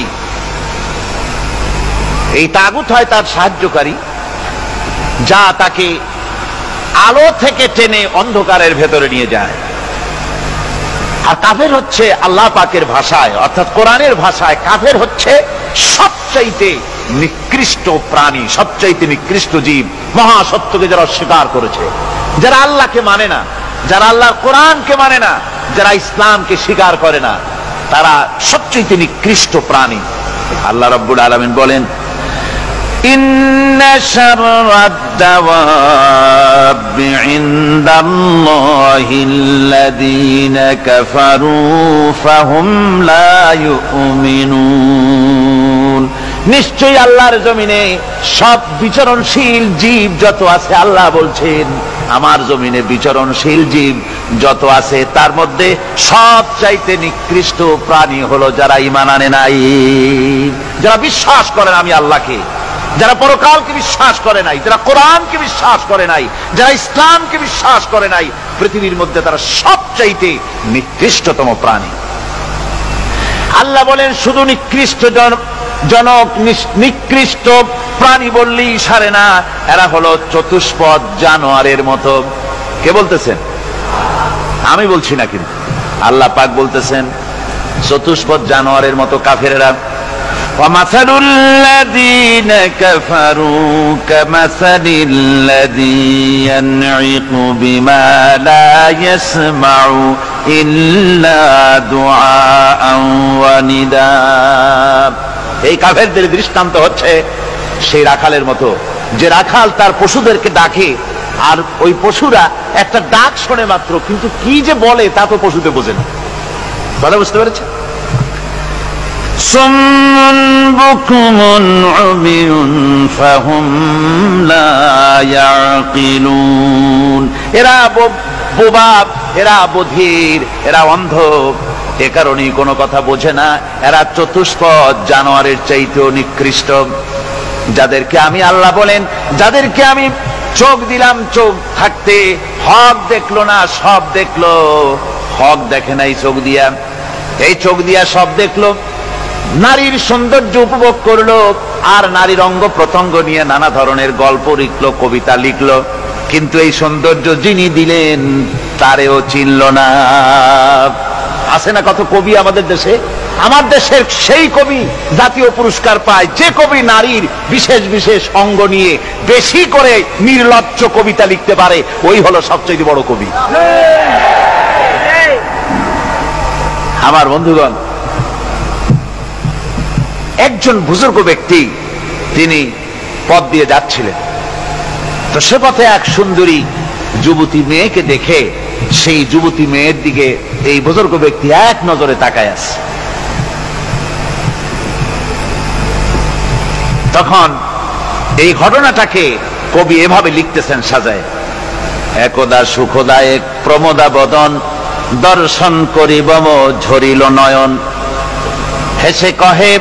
এই তাগুত হয় তার সাহায্যকারী, যা তাকে আলো থেকে টেনে অন্ধকারের ভেতরে নিয়ে যায়। আর কাফের হচ্ছে আল্লাহ পাকের ভাষায়, অর্থাৎ কোরআনের ভাষায়, কাফের হচ্ছে সবচাইতে নিকৃষ্ট প্রাণী, সবচাইতে নিকৃষ্ট জীব। মহাসত্যকে যারা অস্বীকার করেছে, যারা আল্লাহকে মানে না, যারা আল্লাহর কোরআনকে মানে না, যারা ইসলামকে স্বীকার করে না, তারা সবচাইতে নিকৃষ্ট প্রাণী। আল্লাহ রাব্বুল আলামিন বলেন, ইন্না শাররাদ দাওয়াবি ইনদাল্লাহিল্লাযীনা কাফারু ফাহুম লা ইউমিনুন। নিশ্চয়ই আল্লাহর জমিনে সব বিচরণশীল জীব যত আছে, আল্লাহ বলছেন, আমার জমিনে বিচরণশীল জীব যত আছে তার মধ্যে সবচাইতে নিকৃষ্ট প্রাণী হলো যারা ঈমান আনে নাই, যারা বিশ্বাস করে না আমি আল্লাহকে, যারা পরকালকে বিশ্বাস করে নাই, যারা কোরআনকে বিশ্বাস করে নাই, যারা ইসলামকে বিশ্বাস করে নাই, পৃথিবীর মধ্যে তারা সবচাইতে নিকৃষ্টতম প্রাণী। আল্লাহ বলেন শুধু নিকৃষ্ট জনক নিকৃষ্ট প্রাণী বললেই সারে না, এরা হলো চতুষ্পদ জানোয়ারের মতো। কে বলতেছেন? আমি বলছি না, কিন্তু আল্লাহ পাক বলতেছেন চতুষ্পদ জানোয়ারের মতো কাফেরেরা। وَمَثَلُ الَّذِينَ كَفَرُوا كَمَثَلِ الَّذِي يَنْعِقُ بِمَا لَا يَسْمَعُ إِلَّا دُعَاءً وَنِدَاءً। এই কাফেরদের দৃষ্টান্ত হচ্ছে সেই রাখালের মতো, যে রাখাল তার পশুদেরকে ডাকে আর ওই পশুরা একটা ডাক শোনে মাত্র, কিন্তু কি যে বলে তা তো পশুতে বোঝে না। কথা বুঝতে পেরেছে? সুম্মুন বুকুমুন উমিয়ুন ফাহুম লা ইয়াকিলুন। এরা বোবা, এরা বধির, এরা অন্ধ, এ কারণেই কোনো কথা বোঝে না। এরা চতুষ্পদ জানোয়ারের চাইতেও নিকৃষ্ট। যাদেরকে আমি আল্লাহ বলেন, যাদেরকে আমি চোখ দিলাম, চোখ থাকতে হক দেখলো না, সব দেখলো। হক দেখে নাই চোখ দিয়া, এই চোখ দিয়া সব দেখলো। নারীর সৌন্দর্য উপভোগ করলো আর নারীর অঙ্গ প্রত্যঙ্গ নিয়ে নানা ধরনের গল্প লিখলো, কবিতা লিখলো, কিন্তু এই সৌন্দর্য যিনি দিলেন তারেও চিনল না। আছে না কত কবি আমাদের দেশে? আমার দেশের সেই কবি জাতীয় পুরস্কার পায় যে কবি নারীর বিশেষ বিশেষ অঙ্গ নিয়ে বেশি করে নির্লজ্জ কবিতা লিখতে পারে, ওই হলো সবচেয়ে বড় কবি। আমার বন্ধুগণ, একজন বুজুর্গ ব্যক্তি তিনি পথ দিয়ে যাচ্ছিলেন, তো সে পথে এক সুন্দরী যুবতী মেয়েকে দেখে সেই যুবতী মেয়ের দিকে এই বুজুর্গ ব্যক্তি এক নজরে তাকায় আছে। তখন এই ঘটনাটাকে কবি এভাবে লিখতেছেন সাজায়: একদা সুখদায়ক প্রমোদা বদন দর্শন করিব ঝরিল নয়ন, হেসে কহে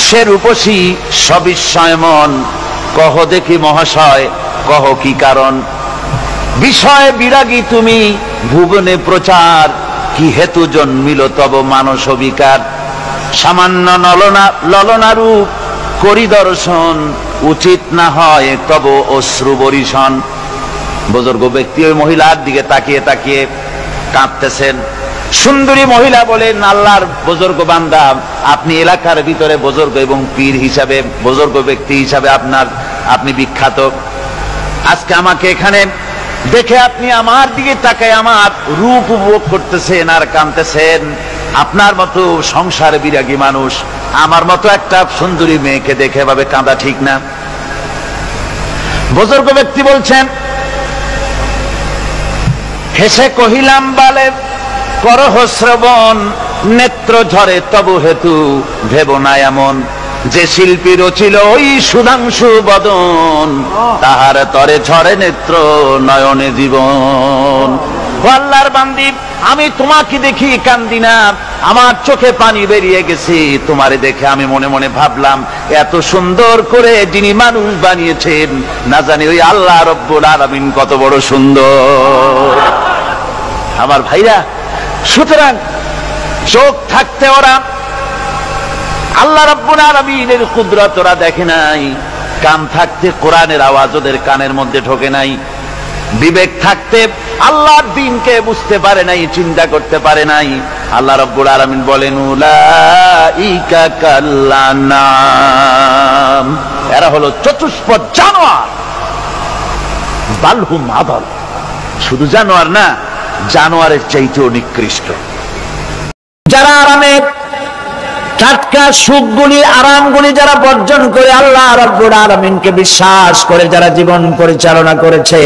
সে রূপসী সবিস্ময় মন, কহ দেখি মহাশয় কহ কি কারণ, বিষয় বিরাগী তুমি ভুবনে প্রচার, কি হেতু জন্মিল তব মানস বিকার, সামান্য ললনা রূপ করি দর্শন, উচিত না হয় তব অশ্রু বরিশন। বুজুর্গ ব্যক্তি ওই মহিলার দিকে তাকিয়ে তাকিয়ে কাঁদতেছেন। সুন্দরী মহিলা বলেন, আল্লাহর বুজুর্গ বান্দা, আপনি এলাকার ভিতরে বুজুর্গ এবং পীর হিসাবে, বুজুর্গ ব্যক্তি হিসাবে আপনি বিখ্যাত। আজকে আমাকে এখানে দেখে আপনি আমার দিকে তাকায় আমার রূপ উপভোগ করতেছেন আর কাঁদতেছেন। আপনার মতো সংসার বিরাগী মানুষ আমার মতো একটা সুন্দরী মেয়েকে দেখে ভাবে কাঁদা ঠিক না। বুজুর্গ ব্যক্তি বলছেন, হেসে কহিলাম বালে করহ শ্রবণ, নেত্র ঝরে তবু হেতু ভেব না এমন, যে শিল্পী রচিল ওই সুধাংশু বদন, তাহার তরে ঝরে নেত্র নয়নে জীবন। আল্লাহর বান্দি, আমি তোমাকে দেখি কান্দি না, আমার চোখে পানি বেরিয়ে গেছে। তোমারে দেখে আমি মনে মনে ভাবলাম, এত সুন্দর করে যিনি মানুষ বানিয়েছেন, না জানি ওই আল্লাহ রব্বুল আলামিন কত বড় সুন্দর। আমার ভাইরা, সুতরাং চোখ থাকতে ওরা আল্লাহ রাব্বুল আলামিনের কুদরত ওরা দেখে নাই, কান থাকতে কোরআনের আওয়াজ ওদের কানের মধ্যে ঢোকে নাই, বিবেক থাকতে আল্লাহর দ্বীনকে বুঝতে পারে নাই, চিন্তা করতে পারে নাই। আল্লাহ রাব্বুল আলামিন বলেন, উলাইকা কাল্লানাম, এরা হলো চতুষ্পদ জানোয়ার, বালহুম আদল, শুধু জানোয়ার না, জানোয়ারের চাইতেও নিকৃষ্ট। যারা আরামে টাটকা সুখগুলি আরামগুলি যারা বর্জন করে আল্লাহ রাব্বুল আলামিনকে বিশ্বাস করে যারা জীবন পরিচালনা করেছে,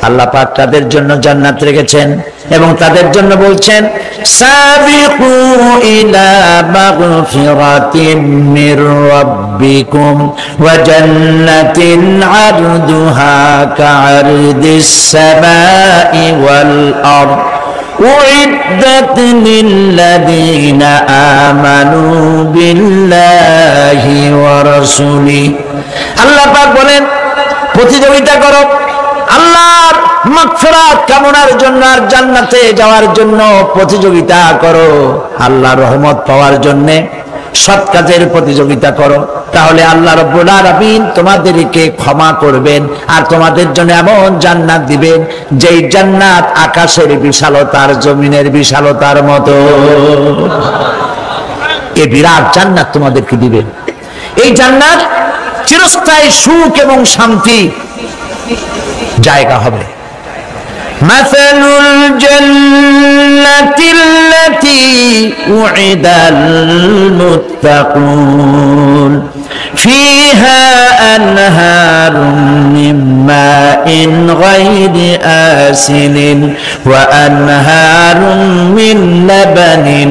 আল্লাহ পাক তাদের জন্য জান্নাত রেখেছেন এবং তাদের জন্য বলছেন, সাবিকু ইলা মাগফিরাতিম মির রাব্বিকুম ربكم وجنة عرضها كعرض السماء والأرض أعدت للذين آمنوا بالله ورسوله আল্লাহ পাক বলেন প্রতিযোগিতা করো আল্লাহর মাগফিরাত কামনার জন্য আর জান্নাতে যাওয়ার জন্য প্রতিযোগিতা করো, আল্লাহর রহমত পাওয়ার জন্য সৎ কাজের প্রতিযোগিতা করো, তাহলে আল্লাহ রাব্বুল আলামিন তোমাদেরকে ক্ষমা করবেন আর তোমাদের জন্য এমন জান্নাত দিবেন যেই জান্নাত আকাশের বিশালতার জমিনের বিশালতার মতো। এই বিরাট জান্নাত তোমাদেরকে দিবেন। এই জান্নাত চিরস্থায়ী সুখ এবং শান্তি জায়গা হবে। মাসালুল জান্নাতিল লাতী উইদাল মুত্তাকুন ফিহা আনহারুম মিন মাইন গায়রি আসিলিন ওয়া আনহারুম মিন লাবানিন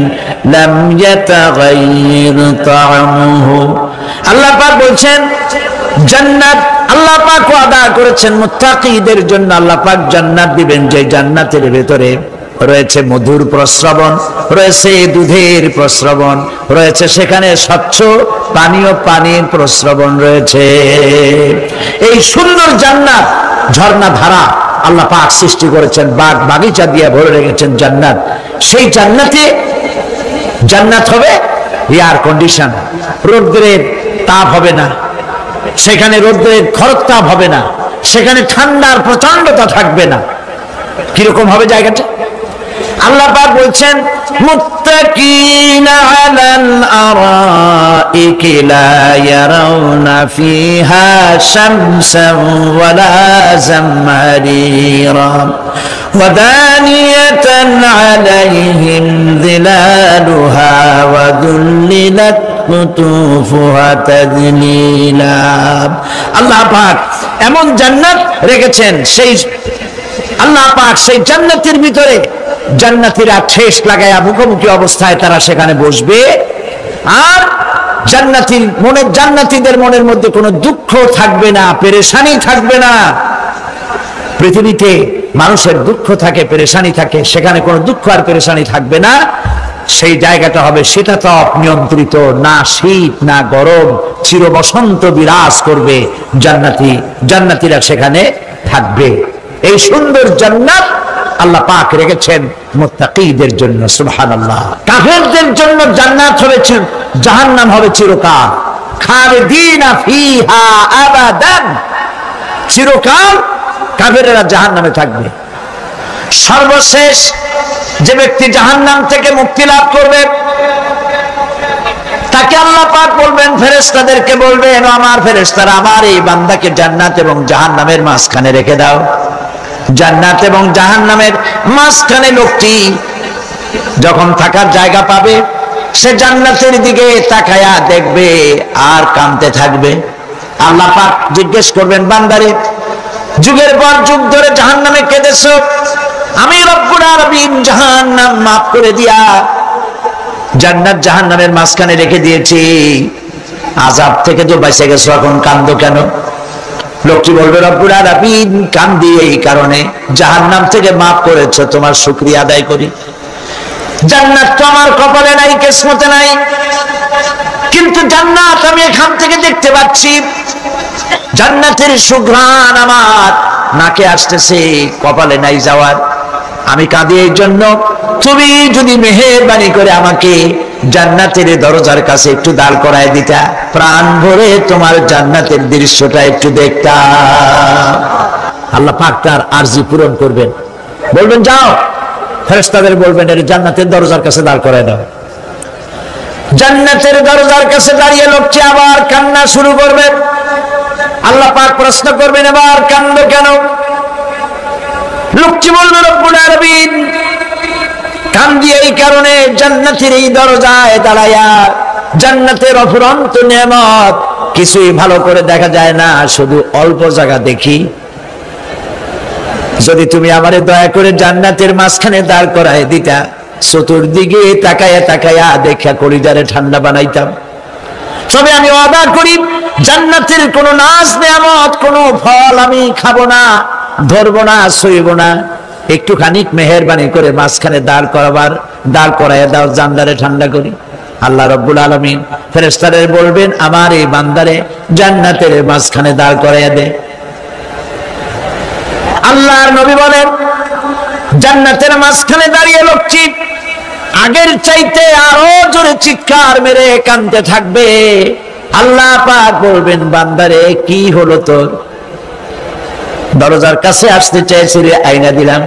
লাম ইয়াতাগায়্যার তা'আমুহু। আল্লাহ পাক বলছেন জান্নাত আল্লাহ পাক ওয়াদা করেছেন মুত্তাকিদের জন্য। আল্লাহ পাক জান্নাত দিবেন যে জান্নাতের ভেতরে রয়েছে মধুর প্রস্রবণ, রয়েছে দুধের প্রস্রবণ, রয়েছে সেখানে স্বচ্ছ পানির প্রস্রবণ রয়েছে। এই সুন্দর জান্নাত ঝর্ণা ধারা আল্লাহ পাক সৃষ্টি করেছেন, বাগ বাগিচা দিয়ে ভরে রেখেছেন জান্নাত। সেই জান্নাত হবে এয়ার কন্ডিশন, রোদ্রের তাপ হবে না সেখানে, রোদ্রের খরতাপ হবে না সেখানে, ঠান্ডার প্রচন্ডতা থাকবে না। কিরকম হবে জায়গাটা? আল্লাহ পাক বলছেন মুত্তাকিনা আলাল আরাইকি লা ইয়ারাউনা ফিহা শামসান ওয়ালা জামহারিরা ওয়া দানিয়াতান আলাইহিম যিলালুহা ওয়া দুল্লিলাত কুতুফুহা তাদলিলা। আল্লাহ পাক এমন জান্নাত রেখেছেন, সেই আল্লাহ পাক সেই জান্নাতের ভিতরে জান্নাতীরা ঠেস লাগায়া মুখোমুখি অবস্থায় তারা সেখানে বসবে, আর জান্নাতীদের মনের মধ্যে কোনো দুঃখ থাকবে না, পেরেশানি থাকবে না। পৃথিবীতে মানুষের দুঃখ থাকে, পেরেশানি থাকে, সেখানে কোনো দুঃখ আর পেরেশানি থাকবে না। সেই জায়গাটা হবে শীতাতপ নিয়ন্ত্রিত, না শীত না গরম, চির বসন্ত বিরাজ করবে। জান্নাতীরা সেখানে থাকবে। এই সুন্দর জান্নাত আল্লাহ পাক রেখেছেন মুত্তাকিদের জন্য। সুবহানাল্লাহ। কাফেরদের জন্য জান্নাত হবে, জাহান্নাম হবে চিরকাল। খালিদিনা ফিহা আবাদান, চিরকাল কাফেরেরা জাহান্নামে থাকবে। সর্বশেষ যে ব্যক্তি জাহান্নাম থেকে মুক্তি লাভ করবে তাকে আল্লাহ পাক বলবেন, ফেরেশতাদেরকে বলবেন, আমার ফেরেশতারা আমার এই বান্দাকে জান্নাত এবং জাহান্নামের মাঝখানে রেখে দাও। জান্নাত এবং জাহান্নামের মাঝখানে লোকটি যখন থাকার জায়গা পাবে সে জান্নাতের দিকে তাকায়া দেখবে আর কাঁদতে থাকবে। আল্লাহ পাক জিজ্ঞেস করবেন, বান্দারে যুগের পর যুগ ধরে জাহান্নামে কেঁদেছো, আমি রব্বুল আলামিন জাহান্নাম মাফ করে দিয়া জান্নাত জাহান্নামের মাঝখানে রেখে দিয়েছি, আযাব থেকে তো বেঁচে গেছো, এখন কাঁদো কেন? লোকটি বলবে, রব্বুল আলামিন কান্দি এই কারণে, জাহান্নাম থেকে মাফ করেছো, তোমার শুকরিয়া আদায় করি। জান্নাত তো আমার কপালে নাই, কিসমতে নাই, কিন্তু জান্নাত আমি এখান থেকে দেখতে পাচ্ছি। জান্নাতের সুঘ্রাণ আমার নাকে আসতেছে, কপালে নাই যাওয়ার। আমি কাঁদি এই জন্য, তুমি যদি মেহেরবানি করে আমাকে জান্নাতের দরজার কাছে একটু দাঁড় করায় দিতা, প্রাণ ভরে তোমার জান্নাতের দৃশ্যটা একটু দেখতাম। আল্লাহ পাক তার আরজি পূরণ করবেন, বলবেন যাও, ফেরেশতাদের বলবেন এর জান্নাতের দরজার কাছে দাঁড় করায় দাও। জান্নাতের দরজার কাছে দাঁড়িয়ে লোকটি আবার কান্না শুরু করবে। আল্লাহ পাক প্রশ্ন করবেন, এবার কান্দো কেন? লোকটি বলবে, রব্বুল আলামিন কান্দি এই কারণে, জান্নাতের এই দরজায় দাঁড়ায়া জান্নাতের অফুরন্ত নেয়ামত কিছুই ভালো করে দেখা যায় না, শুধু অল্প জায়গা দেখি। যদি তুমি আমারে দয়া করে জান্নাতের মাঝখানে দাঁড় করায় দিতা, চতুর্দিকে তাকায়া তাকায়া দেখা কলিজারে ঠান্ডা বানাইতাম। তবে আমি ওয়াদা করি জান্নাতের কোনো নাজ নেয়ামত, কোনো ফল আমি খাবো না, ধরবো না, সইব না। একটুখানি মেহেরবানি করে মাঝখানে দাঁড় করাইয়া দাও, জানদারে ঠান্ডা করি। আল্লাহ রাব্বুল আলামিন ফেরেশতারে বলবেন, আমার এই বান্দারে জান্নাতের মাঝখানে দাঁড় করাইয়া দে। আল্লাহর নবী বলেন, জান্নাতের মাঝখানে দাঁড়িয়ে লোকটি আগের চাইতে আরো জোরে চিৎকার মেরে কাঁদতে থাকবে। আল্লাহ পাক বলবেন, বান্দারে কি হলো তোর? দরজার কাছে আসতে চাইছিলে, আইনা দিলাম।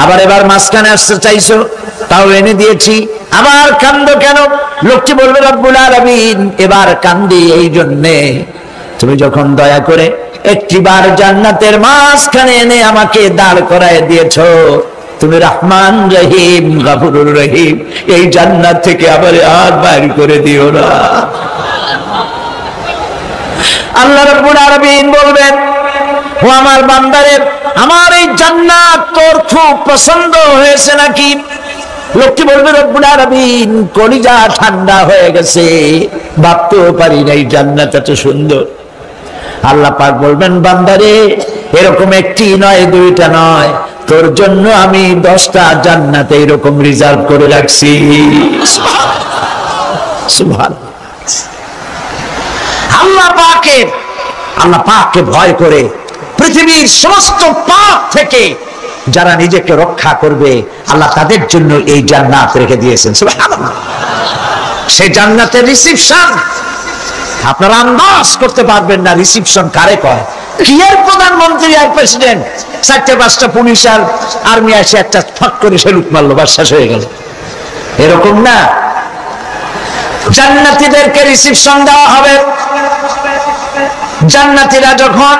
আবার এবার মাঝখানে আসতে চাইছো, তাও এনে দিয়েছি। আবার কান্দো কেন? লোকটি বলবে, রব্বুল আলামিন এবার কান্দি এই জন্যে, তুমি যখন দয়া করে একটিবার জান্নাতের মাঝখানে এনে আমাকে দাঁড় করায় দিয়েছো, তুমি রহমান রহিম গফুরুর রহিম, এই জান্নাত থেকে আবার আর বাইর করে দিও না। আল্লাহ রাব্বুল আলামিন বলবেন, ও আমার বান্দারে, আমার এই জান্নাত তোর খুব পছন্দ হয়েছে নাকি? লোকটি বলবে, রব্বুল আলামিন কলিজা ঠান্ডা হয়ে গেছে, ভাবতেও পারি না এই জান্নাত এত সুন্দর। আল্লাহ পাক বলবেন, বান্দারে এরকম একটি নয়, দুইটা নয়, তোর জন্য আমি 10টা জান্নাত এরকম রিজার্ভ করে রাখছি। সুবহানাল্লাহ। আল্লাহ পাককে ভয় করে পৃথিবীর সমস্ত পাপ থেকে যারা নিজেকে রক্ষা করবে, আল্লাহ তাদের জন্য এই জান্নাত রেখে দিয়েছেন। সুবহানাল্লাহ। সেই জান্নাতের রিসিপশন আপনারা আন্দাজ করতে পারবেন না, রিসিপশন কারে কয়। কি আর প্রধানমন্ত্রী আর প্রেসিডেন্ট, 4-5টা পুলিশ আর আর্মি এসে একটা ফাঁক করে সেলুট মারলো, বাস শেষ হয়ে গেল, এরকম না। জান্নাতীদেরকে রিসিপশন দেওয়া হবে। জান্নাতীরা যখন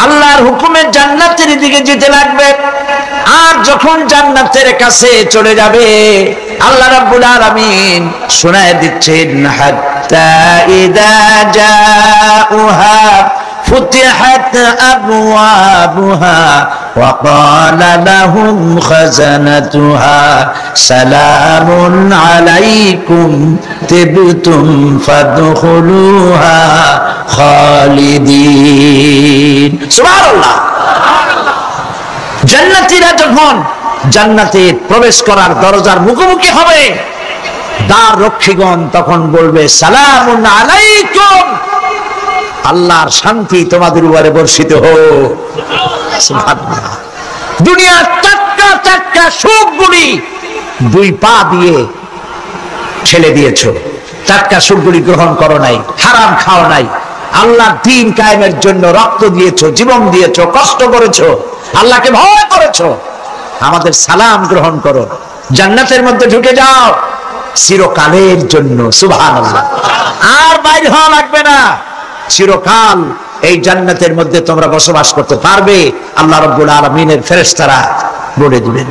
আল্লাহর হুকুমে জান্নাতের দিকে যেতে লাগবে, আর যখন জান্নাতের কাছে চলে যাবে, আল্লাহ রাব্বুল আলামিন শোনায় দিচ্ছেন, হাত্তা ইযা জাউহা ফুতিহাত আবওয়াবুহা ওয়া ক্বালা লাহুম খাজানাতুহা সালামুন আলাইকুম তিবতুম ফাদখুলুহা খালিদিন। সুবহানাল্লাহ। জান্নাতীরা যখন জান্নাতে প্রবেশ করার দরজার মুখোমুখি হবে, দ্বার রক্ষীগণ তখন বলবে, সালামুন আলাইকুম, আল্লাহর শান্তি তোমাদের উপরে বর্ষিত হোক। সুবহানাল্লাহ। দুনিয়ার টাটকা সুখগুলি 2 পা দিয়ে ছেলে দিয়েছো, টাটকা সুখগুলি গ্রহণ করো নাই, হারাম খাও নাই, আল্লাহর দ্বীন কায়েমের জন্য রক্ত দিয়েছো, জীবন দিয়েছো, কষ্ট করেছো, আল্লাহকে ভয় করেছো, আমাদের সালাম গ্রহণ করো, জান্নাতের মধ্যে ঢুকে যাও চিরকালের জন্য। সুবহানাল্লাহ। আর বাইরে হওয়া লাগবে না, চিরকাল এই জান্নাতের মধ্যে তোমরা বসবাস করতে পারবে, আল্লাহ রাব্বুল আলামিনের ফেরেশতারা বলে দিবেন।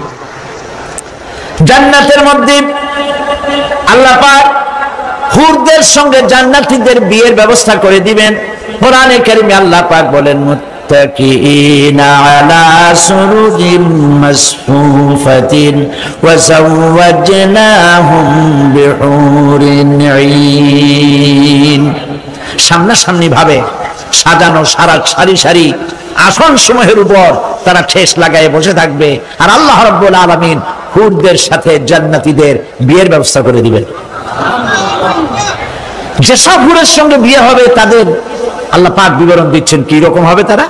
জান্নাতের মধ্যে আল্লাহ পাক হুরদের সঙ্গে জান্নাতীদের বিয়ের ব্যবস্থা করে দিবেন। কোরআনে কারিমে আল্লাহ পাক বলেন, মুত্তাকিইনা আলা সুরুরিন মাসফুফাতিন ওয়া যাওয়াজনাহুম বিহুরিন ঈন। সামনাসামনি ভাবে সাজানো সারি সারি আসন সমূহের উপর তারা ঠেস লাগায় বসে থাকবে, আর আল্লাহ রাব্বুল আলামিন হুরদের সাথে জান্নাতীদের বিয়ের ব্যবস্থা করে দিবেন। যেসব হুরের সঙ্গে বিয়ে হবে তাদের আল্লাহ পাক বিবরণ দিচ্ছেন, কি রকম হবে তারা।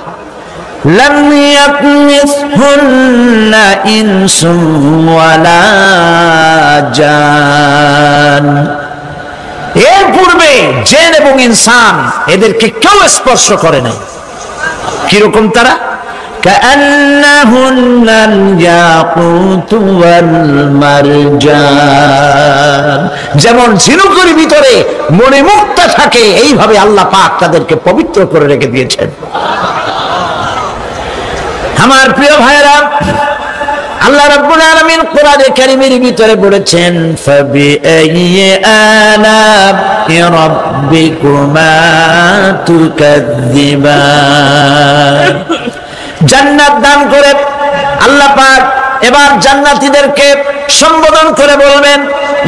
লাম ইয়াতমিসহুন্না ইনসুন ওয়ালা জান, এর পূর্বে জিন এবং ইনসান এদেরকে কেউ স্পর্শ করে নাই। কিরকম তারা? কাআন্নাহুন্নাল ইয়াকুতু ওয়াল মারজান, যেমন ঝিনুকের ভিতরে মণিমুক্তা থাকে, এইভাবে আল্লাহ পাক তাদেরকে পবিত্র করে রেখে দিয়েছেন। আমার প্রিয় ভাইরা, আল্লাহ রাব্বুল আলামিন কোরআনে কারীমের ভিতরে বলেছেন, ফাবিআইয়ি আলা'i রাব্বিকুমা তুকাযযিবান। জান্নাত দান করে আল্লাহ পাক এবার জান্নাতীদেরকে সম্বোধন করে বলবেন,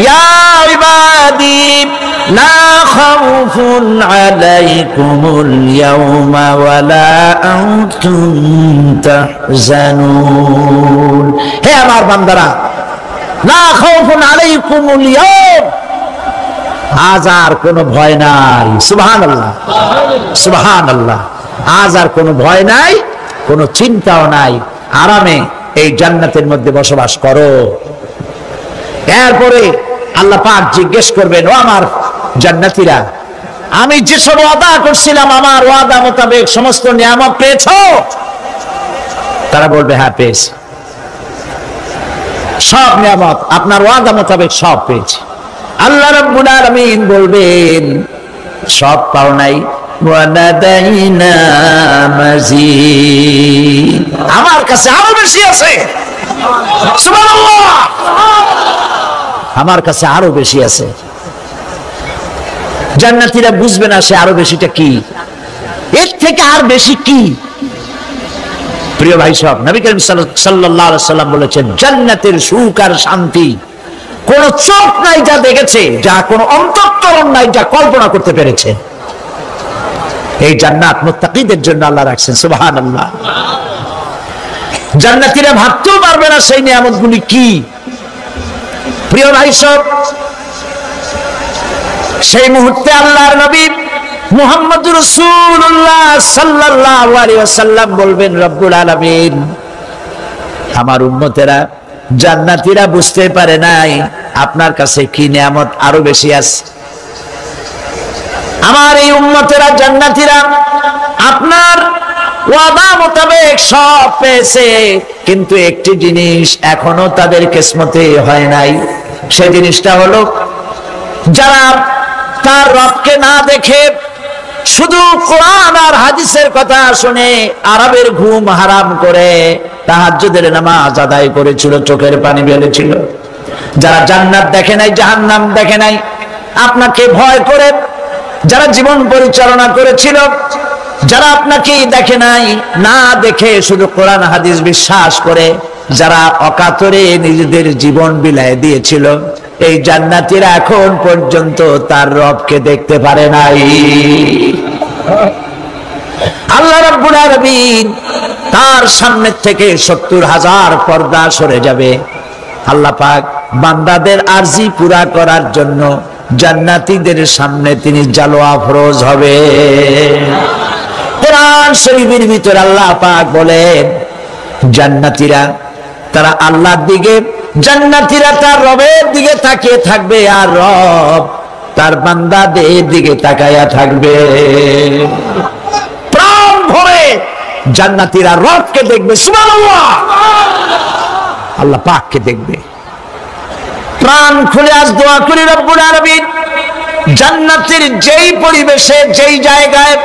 ইয়া ইবাদি লা খাউফুন আলাইকুমুল ইয়াওমা ওয়ালা আনতুম তাহজানুন। হে আমার বান্দারা, লা খাউফুন আলাইকুমুল ইয়াওম, আজ আর কোনো ভয় নাই। সুবহানাল্লাহ, সুবহানাল্লাহ। আজ আর কোনো ভয় নাই, কোনো চিন্তাও নাই, আরামে এই জান্নাতের মধ্যে বসবাস করো। এরপরে আল্লাহ পাক জিজ্ঞেস করবেন, ও আমার জান্নাতীরা, আমি যেসব ওয়াদা করছিলাম আমার ওয়াদা মোতাবেক সমস্ত নিয়ামত পেয়েছো? তারা বলবে, হ্যাঁ পেয়েছি, সব নিয়ামত আপনার ওয়াদা মোতাবেক সব পেয়েছি। আল্লাহ রাব্বুল আলামিন বলবেন, সব পাও নাই, ওয়ালাদাইনা মাজিদ, আমার কাছে আরো বেশি আছে। সুবহানাল্লাহ, আমার কাছে আরো বেশি আছে। জান্নাতীরা বুঝবে না সে আরো বেশিটা কি, এর থেকে আর বেশি কি। প্রিয় ভাই সব, নবী করিম সাল্লাল্লাহু আলাইহি সাল্লাম বলেছেন, জান্নাতের সুখ আর শান্তি কোন চোখ নাই যা দেখেছে, যা কোন অন্তঃকরণ নাই যা কল্পনা করতে পেরেছে। এই জান্নাত মুত্তাকিদের জন্য আল্লাহ রাখছেন। সুবহানাল্লাহ। জান্নাতীরা ভাবতেও পারবে না সেই নিয়ামতগুলি কি। প্রিয় ভাই সব, সেই মুহূর্তে আল্লাহর নবী মুহাম্মদুর রাসূলুল্লাহ সাল্লাল্লাহু আলাইহি ওয়াসাল্লাম বলবেন, রব্বুল আলামিন, আমার উম্মতেরা জান্নাতীরা বুঝতে পারে নাই আপনার কাছে কি নিয়ামত আরো বেশি আছে। আমার এই উম্মতেরা জান্নাতীরা আপনার ওয়াদা মোতাবেক সব পেয়েছে, কিন্তু একটি জিনিস এখনো তাদের কিসমতে হয় নাই। সেই জিনিসটা হলো, যারা তার রবকে না দেখে শুধু কোরআন আর হাদিসের কথা শুনে আরবের ঘুম হারাম করে তাহাজ্জুদের নামাজ আদায় করেছিল, চোখের পানি ফেলেছিল, যারা জান্নাত দেখে নাই, জাহান্নাম দেখে নাই, আপনাকে ভয় করে যারা জীবন পরিচালনা করেছিল, যারা আপনাকে দেখে নাই, না দেখে শুধু কোরআন হাদিস বিশ্বাস করে যারা অকাতরে নিজেদের জীবন বিলায় দিয়েছিল, এই জান্নাতীরা এখন পর্যন্ত তার রবকে দেখতে পারে নাই। আল্লাহ রাব্বুল আলামিন তার সামনে থেকে ৭০,০০০ পর্দা সরে যাবে। আল্লাহ পাক বান্দাদের আরজি পুরা করার জন্য জান্নাতীদের সামনে তিনি জালোয়া ফরজ হবে। কোরআন শরীফের ভিতর আল্লাহ পাক বলেন, জান্নাতীরা তারা আল্লাহর দিকে, জান্নাতীরা তার রবের দিকে তাকিয়ে থাকবে, আর রব তার বান্দাদের দিকে তাকায়া থাকবে। প্রাণ ভরে জান্নাতীরা রবকে দেখবে। সুবহানাল্লাহ, আল্লাহ পাককে দেখবে। প্রাণ খুলে আজ দোয়া করি, রব্বুল আলামিন, জান্নাতের যেই পরিবেশে, যেই জায়গায়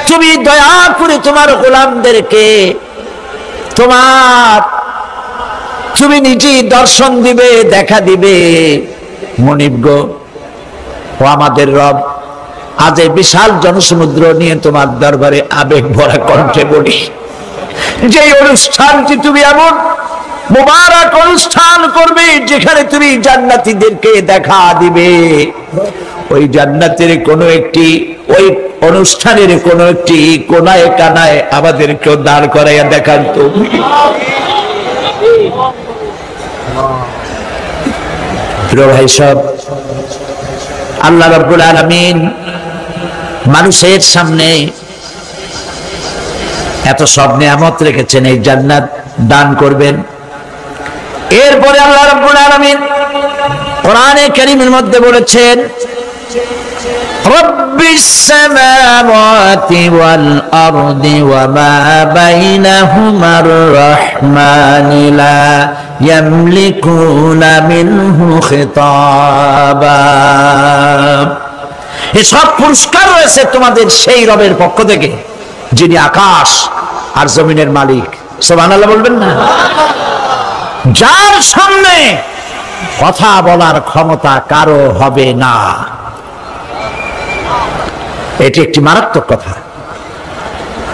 তুমি দয়া করে তোমার গোলামদেরকে তুমি নিজেই দর্শন দিবে, দেখা দিবে। মনিব গো, ও আমাদের রব, আজ এই বিশাল জনসমুদ্র নিয়ে তোমার দরবারে আবেগ ভরা কণ্ঠে বলি, যে অনুষ্ঠানটি তুমি এমন মুবারক অনুষ্ঠান করবে যেখানে তুমি জান্নাতীদেরকে দেখা দিবে, ওই জান্নাতের কোনো একটি, ওই অনুষ্ঠানের কোনো একটি কোনায় কানায় আমাদেরকেও দাঁড় করাইয়া দেখান তো। প্রিয় ভাই সব, আল্লাহ রাব্বুল আলামিন মানুষের সামনে এত সব নিয়ামত রেখেছেন, এই জান্নাত দান করবেন। এরপরে আল্লাহ রাব্বুল আলামিন কোরআনে কারীমের মধ্যে বলেছেন, রব্বিস সামাওয়াতি ওয়াল আরদি ওয়া মা বাইনাহুমার রাহমানি লা ইয়ামলিকুনা মিনহু খিতাবা। এই সব পুরস্কার রয়েছে তোমাদের সেই রবের পক্ষ থেকে যিনি আকাশ আর জমিনের মালিক। সুবহানাল্লাহ বলবেন না? যার সামনে কথা বলার ক্ষমতা কারো হবে না। এটি একটি মারাত্মক কথা।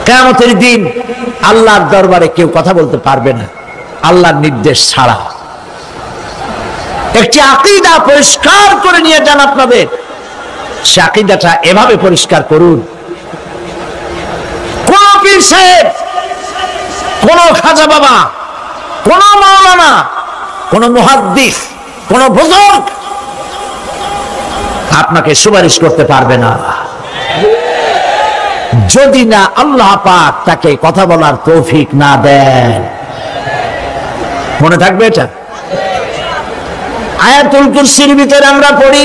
কিয়ামতের দিন আল্লাহর দরবারে কেউ কথা বলতে পারবে না। আল্লাহর নির্দেশ ছাড়া। একটি আকীদা পরিষ্কার করে নিয়ে যান আপনাদের, সে আকীদাটা এভাবে পরিষ্কার করুন, কোন পীর সাহেব, কোন খাজা বাবা, কোন মাওলানা, কোন মুহাদ্দিস, কোন বুজুর্গ আপনাকে সুপারিশ করতে পারবে না যদি না আল্লাহ পাক তাকে কথা বলার তৌফিক না দেন। মনে থাকবে এটা। আয়াতুল কুরসির ভিতরে আমরা পড়ি,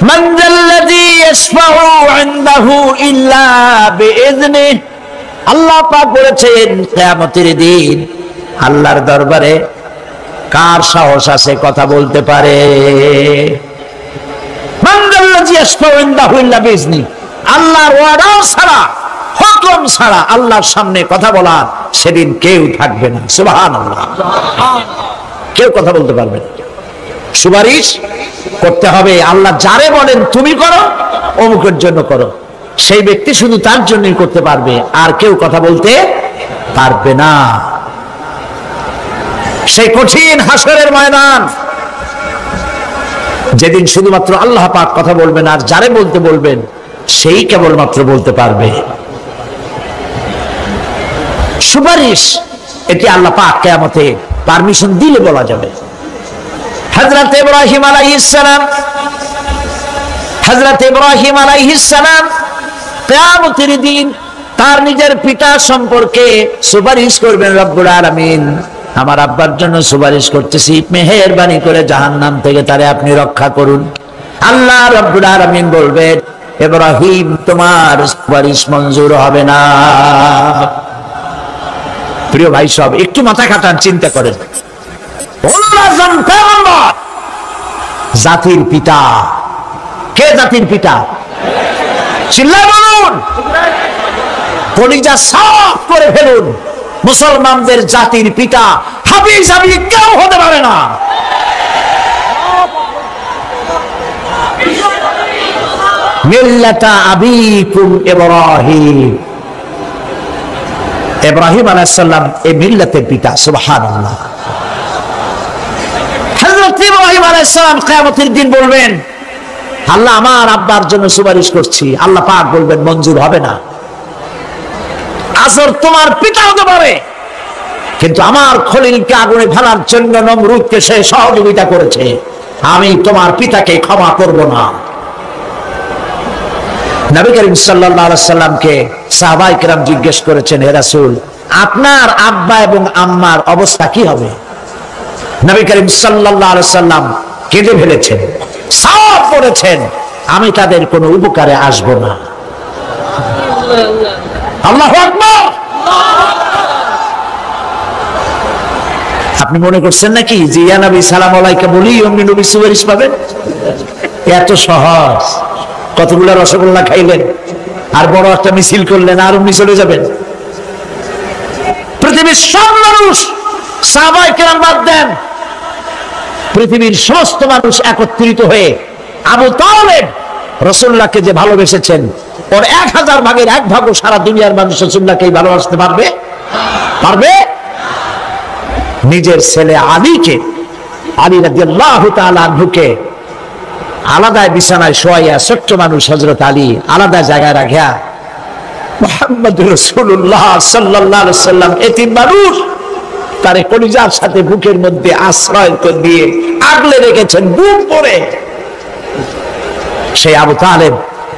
মান যাল্লাযী ইয়াশফাউ ইনদাহু ইল্লা বিইযনিহি। আল্লাহ পাক বলেছেন কিয়ামতের দিন আল্লাহর দরবারে কার সাহস আছে কথা বলতে পারে? মান যাল্লাযী ইয়াশফাউ ইনদাহু ইল্লা বিইযনিহি। আল্লাহর ওয়াদা ছাড়া, হুকুম ছাড়া আল্লাহর সামনে কথা বলার সেদিন কেউ থাকবে না। সুবহানাল্লাহ। কেউ কথা বলতে পারবে না। সুপারিশ করতে হবে, আল্লাহ যারে বলেন তুমি করো, অমুকের জন্য করো, সেই ব্যক্তি শুধু তার জন্যই করতে পারবে, আর কেউ কথা বলতে পারবে না। সেই কঠিন হাসরের ময়দান, যেদিন শুধুমাত্র আল্লাহ পাক কথা বলবেন, আর যারে বলতে বলবেন সেই কেবলমাত্র বলতে পারবে। সুপারিশ এটি আল্লাহ পাক কিয়ামতে পারমিশন দিলে বলা যাবে। হযরত ইব্রাহিম আলাইহিস সালাম কিয়ামতের দিন তার নিজের পিতা সম্পর্কে সুপারিশ করবেন। রব্বুল আলামিন, আমার আব্বার জন্য সুপারিশ করতেছি, মেহেরবানি করে জাহান্নাম থেকে তারে আপনি রক্ষা করুন। আল্লাহ রব্বুল আলামিন বলবেন, ইব্রাহিম তোমার সুপারিশ মঞ্জুর হবে না। প্রিয় ভাই সব, একটু মাথা খাটান, চিন্তা করেন। জাতির পিতা কে? জাতির পিতা চিল্লায় বলুন, কলিজা সাফ করে ফেলুন। মুসলমানদের জাতির পিতা হাবিজ কেউ হতে পারে না। মিল্লাতা আবিকুম ইব্রাহিম। ইব্রাহিম আলাইহিস সালাম এই মিল্লাতের পিতা। সুবহানাল্লাহ। হযরত ইব্রাহিম আলাইহিস সালাম কিয়ামতের দিন বলবেন, আল্লাহ আমার আব্বার জন্য সুপারিশ করছি। আল্লাহ পাক বলবেন মঞ্জুর হবে না। আসর তোমার পিতা হতে পারে, কিন্তু আমার খলিলকে আগুনে ফেলার জন্য নমরুদকে সে সহযোগিতা করেছে, আমি তোমার পিতাকে ক্ষমা করব না। নবী করিম সাল্লাল্লাহু আলাইহি সাল্লামকে সাহাবায়ে কেরাম জিজ্ঞেস করেছেন, হে রাসূল, আপনার আব্বা এবং আম্মার অবস্থা কি হবে? নবী করিম সাল্লাল্লাহু আলাইহি সাল্লাম কেঁদে ফেলেছেন, সাফ করেছেন, আমি তাদের কোনো উপকারে আসব না। আল্লাহু আকবার। আপনি মনে করছেন নাকি যে ইয়া নবী সালাম আলাইকা বলি অমনি নবী সুপারিশ পাবেন? এত সহজ। কতগুলো রসগোল্লা খাইলেন আর বড় একটা মিছিল করলেন আর অমনি চলে যাবেন? পৃথিবীর সব মানুষ, সাহাবায়ে কেরাম বাদ দেন, পৃথিবীর সমস্ত মানুষ একত্রিত হয়ে আবু তালেব রাসূলুল্লাহকে যে ভালোবেসেছেন, ওর 1000 ভাগের 1 ভাগও সারা দুনিয়ার মানুষ রাসূলুল্লাহকে ভালোবাসতে পারবে? পারবে? নিজের ছেলে আলীকে, আলী রাদিয়াল্লাহু তাআলা আনহুকে আলাদা বিছানায় শোয়াইয়া, ছোট্ট মানুষ হযরত আলী আলাদা জায়গায় রাখিয়া মুহাম্মদুর রাসূলুল্লাহ সাল্লাল্লাহু আলাইহি সাল্লাম এতিম মানুষ তারে কলিজার সাথে বুকের মধ্যে আশ্রয় দিয়ে আগলে রেখেছেন বুক ভরে। সেই আবু তালেব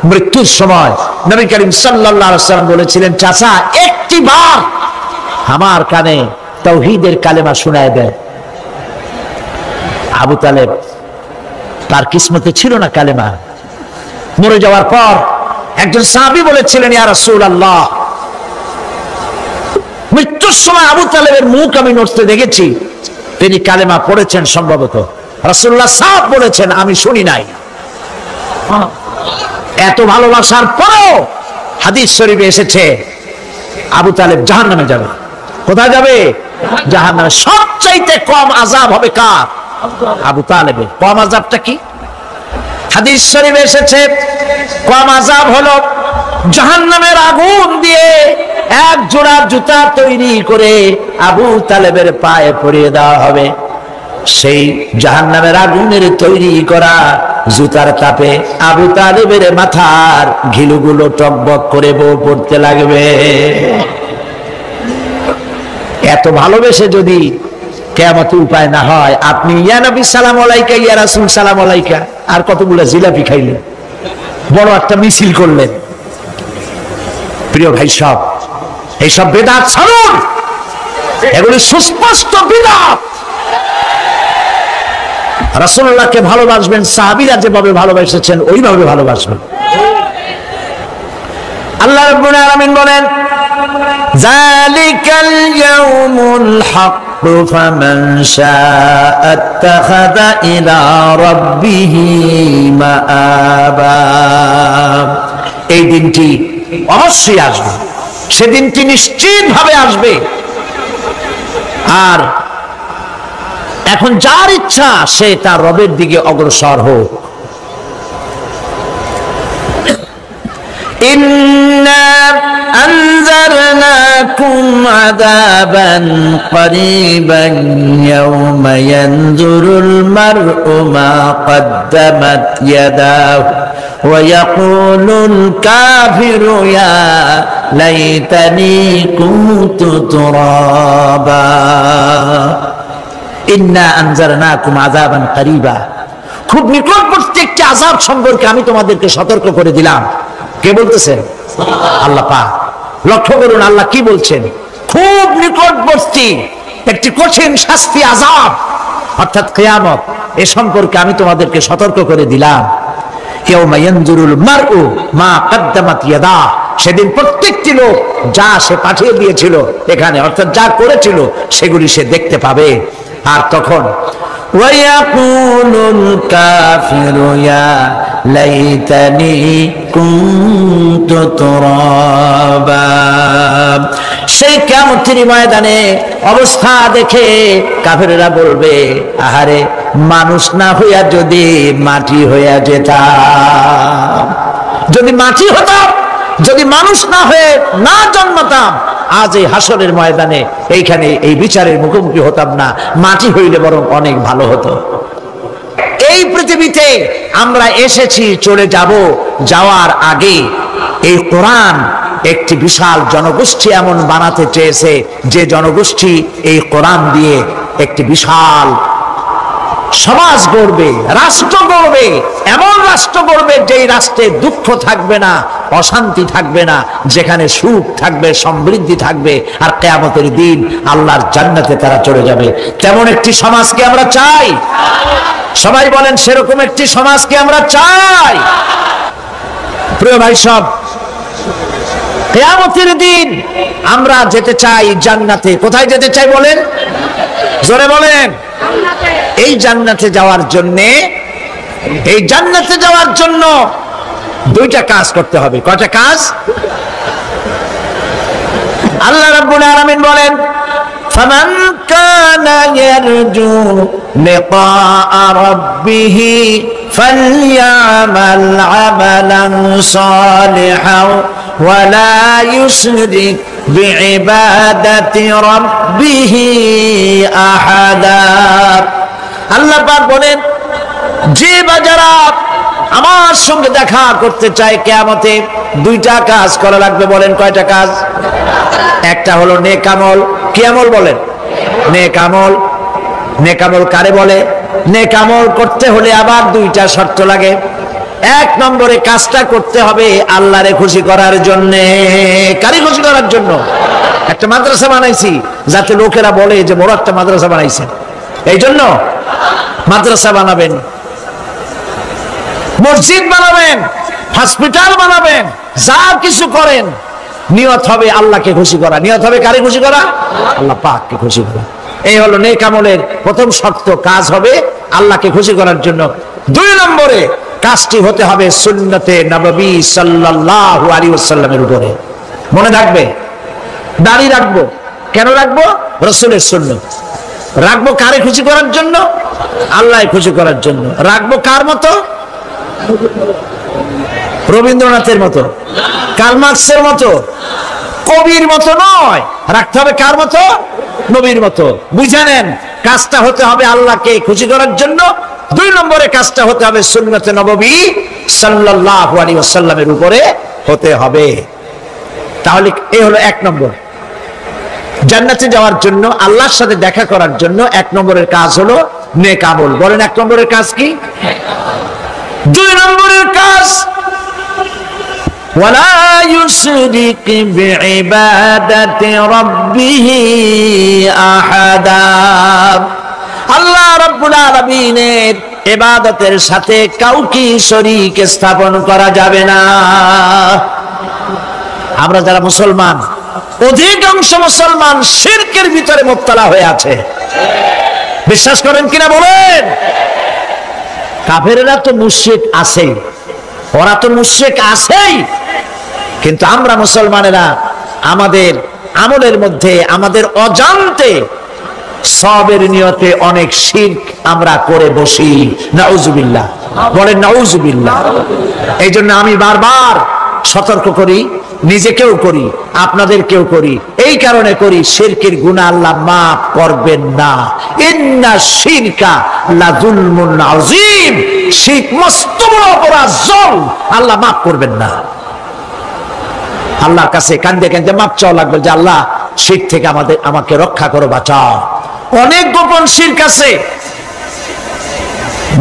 মৃত্যুর সময় নবী করিম সাল্লাল্লাহু আলাইহি সাল্লাম বলেছিলেন, চাচা একটি বার আমার কানে তাওহীদের কালেমা শোনায় দেন। আবু তালেব তার কিসমতে ছিল না কালেমা। মরে যাওয়ার পর একজন সাহাবী বলেছিলেন, ইয়া রাসূলুল্লাহ, মৃত্যুর সময় আবু তালেবের মুখ আমি নড়তে দেখেছি, তিনি কালেমা পড়েছেন সম্ভবত। রাসূলুল্লাহ সাফ বলেছেন, আমি শুনি নাই। এত ভালোবাসার পরেও হাদিস শরীফে এসেছে আবু তালেব জাহান্নামে যাবে। কোথায় যাবে? জাহান্নামে। সবচাইতে কম আযাব হবে কার? আবু তালেবের। কম আযাবটা কি? হাদিস শরীফে এসেছে কম আযাব হলো জাহান্নামের আগুন দিয়ে এক জোড়া জুতা তৈরি করে আবু তালেবের পায়ে পরিয়ে দেওয়া হবে। সেই জাহান্নামের আগুনের তৈরি করা জুতার তাপে আবু তালেবের মাথার ঘিলুগুলো টকবক করে পড়তে লাগবে। এত ভালোবেসে যদি কিয়ামতে উপায় না হয়, আপনি ইয়া নবী সালাম আলাইকা, ইয়া রাসূল সালাম আলাইকা, আর কতগুলো জিলাপি খাইলেন, বড় একটা মিছিল করলেন। প্রিয় ভাই সব, এইসব বিদআত ছাড়ুন, এগুলি সুস্পষ্ট বিদআত। রাসূলুল্লাহকে ভালোবাসবেন, সাহাবীরা যেভাবে ভালোবেসেছেন ওইভাবে ভালোবাসবেন। আল্লাহ রাব্বুল আলামিন বলেন, যালিকাল ইয়াউমুল হক ফামান শাআ আত্তাখাযা ইলা রাব্বিহি মাআবা। এই দিনটি অবশ্যই আসবে, সেদিনটি নিশ্চিতভাবে আসবে। আর এখন যার ইচ্ছা সে তার রবের দিকে অগ্রসর হোক। ইন্না আনজারনাকুম আযাবান করিবান ইয়াওমা ইয়ানজুরুল মার'উ মা কদ্দামাত ইয়াদাহু ওয়া ইয়াকুলুল কাফিরু ইয়া লাইতানি কুনতু তুরাবা। ইন্না আনজারনাকুম আযাবান করিবা, খুব নিকটবর্তী একটি আযাব সম্পর্কে আমি তোমাদেরকে সতর্ক করে দিলাম। কে বলতেছেন? আল্লাহ পাক। লক্ষ্য করুন আল্লাহ কি বলছেন, খুব নিকটবর্তী একটি কঠিন শাস্তি, আযাব অর্থাৎ কিয়ামত, এ সম্পর্কে আমি তোমাদেরকে সতর্ক করে দিলাম। ইয়াউমা ইয়ানজুরুল মার'উ মা কদ্দামাত ইয়াদা, সেদিন প্রত্যেকটি লোক যা সে পাঠিয়ে দিয়েছিল এখানে, অর্থাৎ যা করেছিল সেগুলি সে দেখতে পাবে। আর তখন ওয়ায়াকুলুল কাফিরু ইয়া লাইতানি কুনতু তুরাবা। সেই কিয়ামতের ময়দানে অবস্থা দেখে কাফেররা বলবে, আহারে মানুষ না হইয়া যদি মাটি হইয়া যেতাম, যদি মাটি হতাম, যদি মানুষ না হয়ে না জন্মতাম, আজ এই হাসরের ময়দানে এইখানে এই বিচারের মুখোমুখি হতাম না, মাটি হইলে বরং অনেক ভালো হতো। এই পৃথিবীতে আমরা এসেছি, চলে যাব, যাওয়ার আগে এই কোরআন একটি বিশাল জনগোষ্ঠী এমন বানাতে চেয়েছে যে জনগোষ্ঠী এই কোরআন দিয়ে একটি বিশাল সমাজ গড়বে, রাষ্ট্র গড়বে, এমন রাষ্ট্র গড়বে যেই রাষ্ট্রে দুঃখ থাকবে না, অশান্তি থাকবে না, যেখানে সুখ থাকবে, সমৃদ্ধি থাকবে, আর কিয়ামতের দিন আল্লাহর জান্নাতে তারা চলে যাবে। তেমন একটি সমাজকে আমরা চাই। সবাই বলেন, সেরকম একটি সমাজকে আমরা চাই। প্রিয় ভাই সব, কিয়ামতের দিন আমরা যেতে চাই জান্নাতে। কোথায় যেতে চাই বলেন? জোরে বলেন। এই জান্নাতে যাওয়ার জন্য দুইটা কাজ করতে হবে। কয়টা কাজ? আল্লাহ রাব্বুল আলামিন বলেন, ফামান কানা ইয়ারজু লিকাআ রাব্বিহি ফালইয়ামাল আমালান সালিহান ওয়া লা ইউশরিক বিইবাদাতি রাব্বিহি আহাদা। আল্লাহ পাক বলেন, যে বাজারা আমার সঙ্গে দেখা করতে চায় কিয়ামতে, দুইটা কাজ করা লাগবে। বলেন কয়টা কাজ? একটা হলো নেক আমল। কি আমল বলেন? নেক আমল। নেক আমল কারে বলে? নেক আমল করতে হলে আবার দুইটা শর্ত লাগে। এক নম্বরে কাজটা করতে হবে আল্লাহরে খুশি করার জন্য। কারে খুশি করার জন্য? একটা মাদ্রাসা বানাইছি যাতে লোকেরা বলে যে বড় একটা মাদ্রাসা বানাইছেন, এই জন্য মাদ্রাসা বানাবেন, মসজিদ বানাবেন, হসপিটাল বানাবেন, যা কিছু করেন নিয়ত হবে আল্লাহকে খুশি করা। নিয়ত হবে কারে খুশি করা? আল্লাহ পাককে খুশি করা। এই হলো নেক আমলের প্রথম শর্ত, কাজ হবে আল্লাহকে খুশি করার জন্য। দুই নম্বরে কাজটি হতে হবে সুন্নতে নববী সাল্লাল্লাহু আলাইহি ওয়াসাল্লামের উপরে। মনে থাকবে, দাড়ি রাখবো। কেন রাখবো? রাসূলের সুন্নাত। রাখবো কারে খুশি করার জন্য? আল্লাহ খুশি করার জন্য। রাখবো কার মতো? রবীন্দ্রনাথের মতো, কার্ল মার্কসের মতো, কবির মতো নয়, রাখতে হবে কার মতো? নবীর মতো। বুঝে নেন, কাজটা হতে হবে আল্লাহকে খুশি করার জন্য। 2 নম্বরে কাজটা হতে হবে সুন্নতে নববী সাল্লাল্লাহু আলাইহি ওয়াসাল্লামের উপরে হতে হবে। তাহলে এই হলো 1 নম্বর। জান্নাতে যাওয়ার জন্য, আল্লাহর সাথে দেখা করার জন্য 1 নম্বরের কাজ হলো নেক আমল। বলেন 1 নম্বরের কাজ কি? 2 নম্বরের কাজ ওয়ালা ইউশরিক বিইবাদাতি রাব্বিহি আহাদা। আল্লাহ রাব্বুল আলামিনের ইবাদতের সাথে কাউকে শরীক স্থাপন করা যাবে না। আমরা যারা মুসলমান, অধিকাংশ মুসলমান শিরকের ভিতরে মুবতালা হয়ে আছে। বিশ্বাস করেন কিনা বলেন? কাফেরেরা তো মুশরিক আছেই, ওরা তো মুশরিক আছেই, কিন্তু আমরা মুসলমানেরা আমাদের আমলের মধ্যে, আমাদের অজান্তে সবের নিয়তে অনেক শিরক আমরা করে বসি। নাউজুবিল্লাহ, বলেন নাউজুবিল্লাহ। এই জন্য আমি বারবার সতর্ক করি, নিজেকেও করি, আপনাদেরকেও করি। এই কারণে করি, শিরকের গুনাহ আল্লাহ মাফ করবেন না। ইন্না শিরকা লাযুলমুন আযীম, শিরক মস্ত বড় অপরাধ, জুলম, আল্লাহ মাফ করবেন না। আল্লাহর কাছে কাঁদে কাঁদে মাপ চাওয়া লাগবে যে আল্লাহ শিরক থেকে আমাকে রক্ষা করো, বাঁচাও। অনেক গোপন শিরক আছে।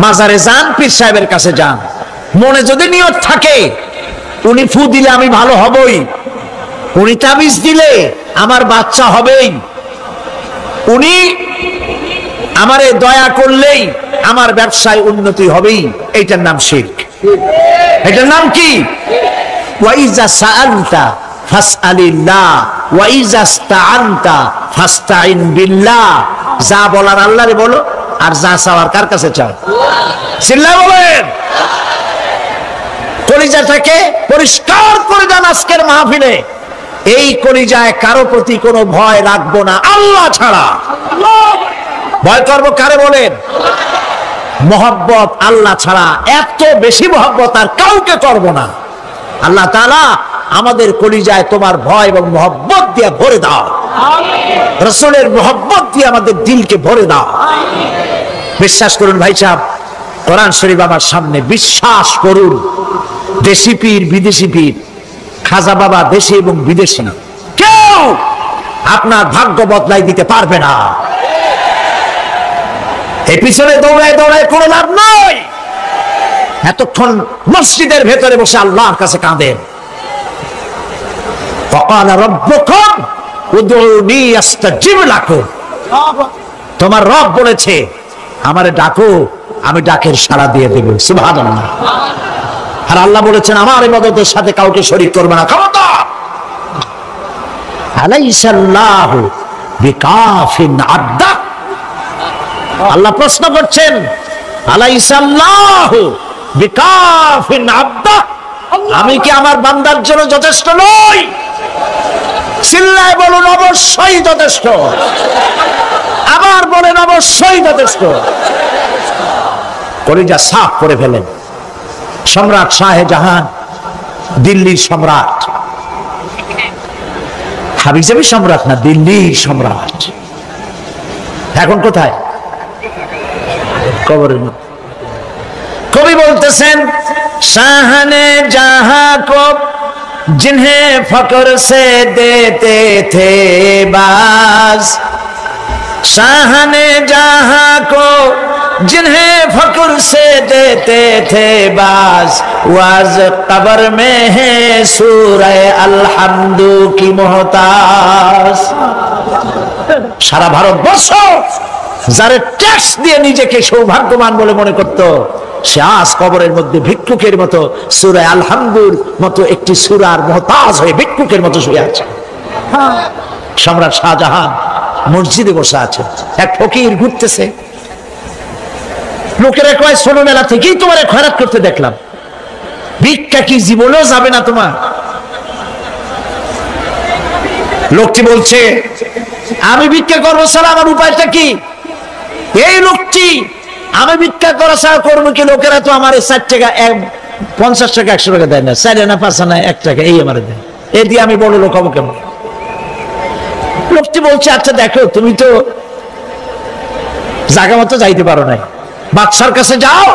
মাজারে যান, পীর সাহেবের কাছে যান, মনে যদি নিয়ত থাকে উনি ফু দিলে আমি ভালো হবই, উনি তাবিজ দিলে আমার বাচ্চা হবেই, উনি আমারে দয়া করলেই আমার ব্যবসায় উন্নতি হবেই, এইটার নাম শিরক। এটার নাম কি? ওয়াইজা সাআলতা ফাসআলিল্লাহ ওয়াইজা ইসতাআনতা ফাসতাইন বিল্লাহ। যা বলার আল্লাহরে বলো, আর যা চাওয়ার কার কাছে চাও? চিল্লায় বলেন। কলিজাটাকে পরিষ্কার করে দেন আজকের মাহফিলে। এই কলিজায় কারো প্রতি কোনো ভয় রাখবো না আল্লাহ ছাড়া। ভয় করবো কারে বলেন? মহব্বত আল্লাহ ছাড়া, এত বেশি মহব্বত আর কাউকে করব না। আল্লাহ তাআলা আমাদের কলিজায় তোমার ভয় এবং মহব্বত দিয়ে ভরে দাও, রাসূলের মহব্বত দিয়ে আমাদের দিলকে ভরে দাও। বিশ্বাস করুন ভাই সাহেব, কোরআন শরীফ আমার সামনে, বিশ্বাস করুন, দেশি পীর বিদেশি পীর, খাজা বাবা দেশি এবং বিদেশি, কেউ আপনার ভাগ্য বদলাই দিতে পারবে না। এই পিছনে দৌড়ায় দৌড়ায় কোনো লাভ নয়। এতক্ষণ মসজিদের ভেতরে বসে আল্লাহর কাছে কাঁদেন। ফাকালা রাব্বুকুম উদউনি আস্তাজিব লাকুম। তোমার রব বলেছে আমারে ডাকো, আমি ডাকের সাড়া দিয়ে দেব। সুবহানাল্লাহ। আর আল্লাহ বলেছেন আমার ইবাদতের সাথে কাউকে শরীক করবে না। খবরদার। আলাইসাল্লাহু বিকাফিন আবদা। আল্লাহ প্রশ্ন করছেন, আলাইসাল্লাহু বিকাফিন আবদা, আমি কি আমার বান্দার জন্য যথেষ্ট নই? চিল্লায় বলুন অবশ্যই যথেষ্ট। আবার বলেন অবশ্যই যথেষ্ট। কলিজা সাফ করে ফেলেন। সম্রাট শাহজাহান, দিল্লির সম্রাট, হাবিজাবি সম্রাট না, দিল্লির সম্রাট। এখন কোথায়? কবরের মধ্যে। কবি বলতেছেন, শাহনে জাহাं को जिन्हें फक्र से देते थे बाज, शाहने जहां को जिन्हें फक्र से देते थे बाज, वाज कब्र में है सूरह अलहम्दु की मोहताज। সারা ভারতবর্ষ যারা ট্যাক্স দিয়ে নিজেকে সৌভাগ্যবান বলে মনে করত, সে আজ কবরের মধ্যে ভিক্ষুকের মতো সূরা আল-হামদুর মতো একটি সূরার মুহতাজ হয়ে ভিক্ষুকের মতো শুয়ে আছে। সম্রাট শাহজাহান মসজিদে বসে আছে, এক ফকির ঘুরতেছে। লোকেরা কয় ছোটবেলা থেকেই তোমার খয়রাত করতে দেখলাম, ভিক্ষা কি জীবনেও যাবে না তোমার? লোকটি বলছে, আমি ভিক্ষা করবো ছাড়া আমার উপায়টা কি? এই লোকটি আমি ভিক্ষা করা ছাড়া করবো কি? লোকেরা তো আমার 4 টাকা 50 টাকা 100 টাকা দেয় না, 4 আনা 5 আনা 1 টাকা এই আমার দেয়, এই দিয়ে আমি বড় লোক হবো কেমন? লোকটি বলছে, আচ্ছা দেখো, তুমি তো জায়গা মতো যাইতে পারো নাই, বাদশার কাছে যাও,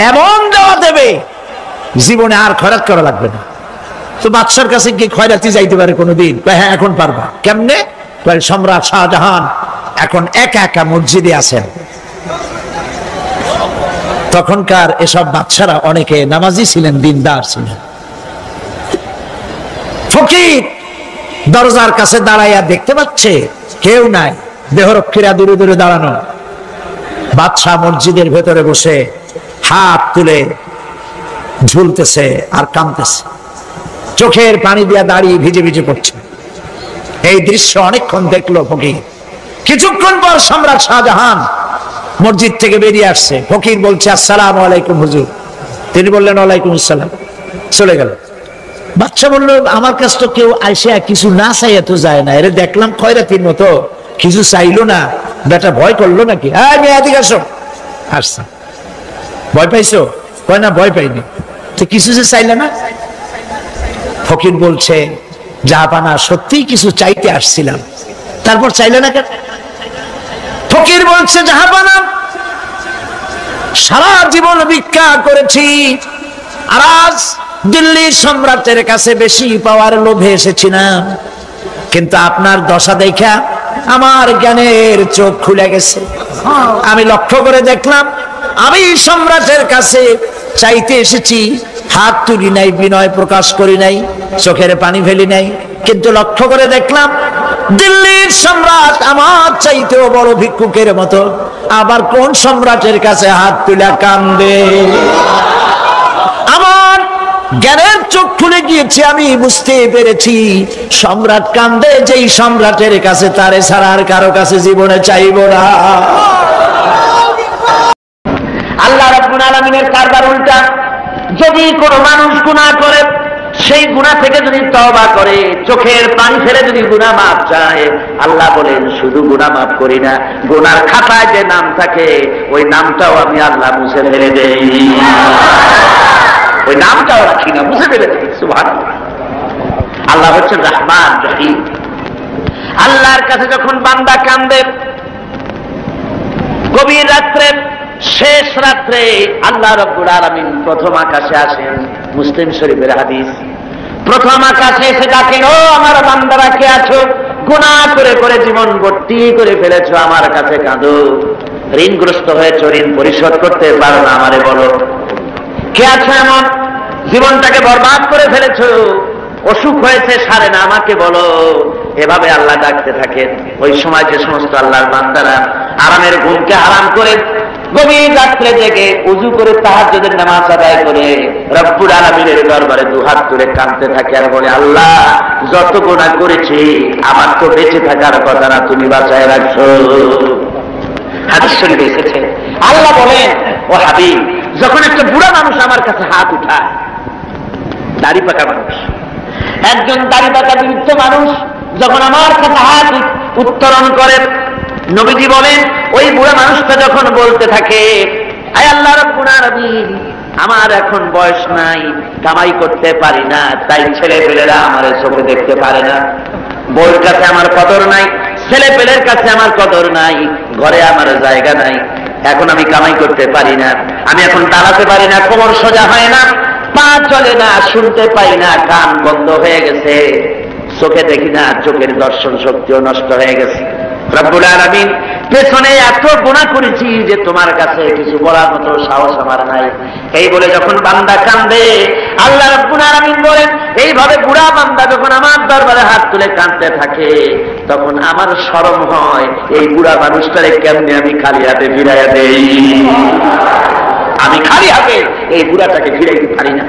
এমন দেওয়া দেবে জীবনে আর খয়রাত করা লাগবে না। তো বাদশার কাছে কি খয়রাতি যাইতে পারে কোনোদিন? হ্যাঁ, এখন পারবা। কেমনে? সম্রাট শাহজাহান এখন একা একা মসজিদে আছেন। তখনকার এসব বাদশারা অনেকে নামাজি ছিলেন, দিনদার ছিলেন। ফকির দরজার কাছে দাঁড়াইয়া দেখতে পাচ্ছে কেউ নাই, দেহরক্ষীরা দূরে দূরে দাঁড়ানো। বাদশাহ মসজিদের ভেতরে বসে হাত তুলে ঝুলতেছে আর কাঁদতেছে, চোখের পানি দিয়া দাঁড়িয়ে ভিজে ভিজে পড়ছে। এই দৃশ্য অনেকক্ষণ দেখলো ফকির। কিছুক্ষণ পর সম্রাট শাহজাহান মসজিদ থেকে বেরিয়ে আসছে। ফকির বলছে, আসসালামু আলাইকুম হুজুর। তিনি বললেন, ওয়ালাইকুম আসসালাম। চলে গেল। বাচ্চা বললো, আমার কাছে তো কেউ আইসা কিছু না চাইয়া তো যায় না, এরে দেখলাম খয়রাতির মতো কিছু চাইলো না, বেটা ভয় করলো নাকি? হ্যাঁ, এদিকে আসো। আসছে। ভয় পাইছো? কয় না, ভয় পাইনি। তো কিছু যে চাইলে না? ফকির বলছে, জাহাপানা, সত্যিই কিছু চাইতে আসছিলাম। তারপর চাইলে না কেন? ফকির বলছে, জাহাপানা, সারা জীবন ভিক্ষা করেছি, আর আজ দিল্লির সম্রাটের কাছে বেশি পাওয়ার লোভে এসেছি না, কিন্তু আপনার দশা দেখা আমার জ্ঞানের চোখ খুলে গেছে। আমি লক্ষ্য করে দেখলাম, আমি সম্রাটের কাছে চাইতে এসেছি, হাত তুলি নাই, বিনয় প্রকাশ করি নাই, চোখের পানি ফেলি নাই, কিন্তু লক্ষ্য করে দেখলাম দিল্লির সম্রাট আমার চাইতেও বড় ভিক্ষুকের মতো আবার কোন সম্রাটের কাছে হাত তুলে কান্দে। আমার জ্ঞানের চোখ খুলে গিয়েছে, আমি বুঝতে পেরেছি সম্রাট কান্দে যেই সম্রাটের কাছে, তারে ছাড়া আর কারো কাছে জীবনে চাইব না। আল্লাহ রাব্বুল আলামিনের কারবার উল্টা। যদি কোনো মানুষ গুনাহ করে, সেই গুনাহ থেকে যদি তওবা করে, চোখের পানি ফেলে যদি গুনাহ মাফ চায়, আল্লাহ বলেন শুধু গুনাহ মাফ করি না, গুনার খাতায় যে নাম থাকে ওই নামটাও আমি আল্লাহ মুছে ফেলে দেই, ওই নামটাও রাখি না, মুছে ফেলে দেই। সুবহানাল্লাহ। আল্লাহ হচ্ছেন রহমান রহিম। আল্লাহর কাছে যখন বান্দা কান্দে, গভীর রাত্রে, শেষ রাত্রে আল্লাহ রাব্বুল আলামিন প্রথম আকাশে আসেন। মুসলিম শরীফের হাদিস। প্রথম আকাশে এসে ডাকেন, ও আমার বান্দারা কে আছো? গুনাহ করে করে জীবন ভর্তি করে ফেলেছো, আমার কাছে কাঁদো। ঋণগ্রস্ত হয়েছো, ঋণ পরিশোধ করতে পারো না, আমারে বলো কে আছো এমন? জীবনটাকে বরবাদ করে ফেলেছো, অসুখ হয়েছে, সারে না, আমাকে বলো। এভাবে আল্লাহ ডাকতে থাকেন। ওই সময় যে সমস্ত আল্লাহর বান্দারা আরামের ঘুমকে হারাম করে গভীর রাত্রে জেগে উযু করে তাহাজ্জুদের নামাজ আদায় করে রব্বুল আলামিনের দরবারে দুহাত তুলে কাঁদতে থাকে আর বলে, আল্লাহ, যত গুনাহ করেছি আমার তো বেঁচে থাকার কথা না, তুমি বাঁচায় রাখছো। হাদিস শরীফে এসেছে, আল্লাহ বলেন, ও হাবিব, যখন একটা বুড়া মানুষ আমার কাছে হাত উঠায়, দাড়ি পাকা মানুষ, একজন দাড়ি পাকা বৃদ্ধ মানুষ যখন আমার কাছে হাত উত্তোলন করে, নবীজি বলেন, ওই বুড়া মানুষটা যখন বলতে থাকে, আয় আল্লাহ রাব্বুল আলামিন, আমার এখন বয়স নাই, কামাই করতে পারি না, তাই ছেলে পেলেরা আমার চোখে দেখতে পারে না, বউর কাছে আমার কদর নাই, ছেলে পেলের কাছে আমার কদর নাই, ঘরে আমার জায়গা নাই, এখন আমি কামাই করতে পারি না, আমি এখন দাঁড়াতে পারি না, কোমর সোজা হয় না, পা চলে না, শুনতে পাই না, কান বন্ধ হয়ে গেছে, চোখে দেখি না, চোখের দর্শন শক্তিও নষ্ট হয়ে গেছে। রব্বুল আলামিন, পেছনে এত গুনাহ করেছি যে তোমার কাছে কিছু বলার মতো সাহস আমার নাই। এই বলে যখন বান্দা কান্দে, আল্লাহ রব্বুল আলামিন বলেন, এইভাবে বুড়া বান্দা যখন আমার দরবারে হাত তুলে কাঁদতে থাকে, তখন আমার শরম হয়, এই বুড়া মানুষটারে কেমনে আমি খালি হাতে ফিরাইয়া দেই। আমি খালি হাতে এই বুড়াটাকে ফিরাইতে পারি না।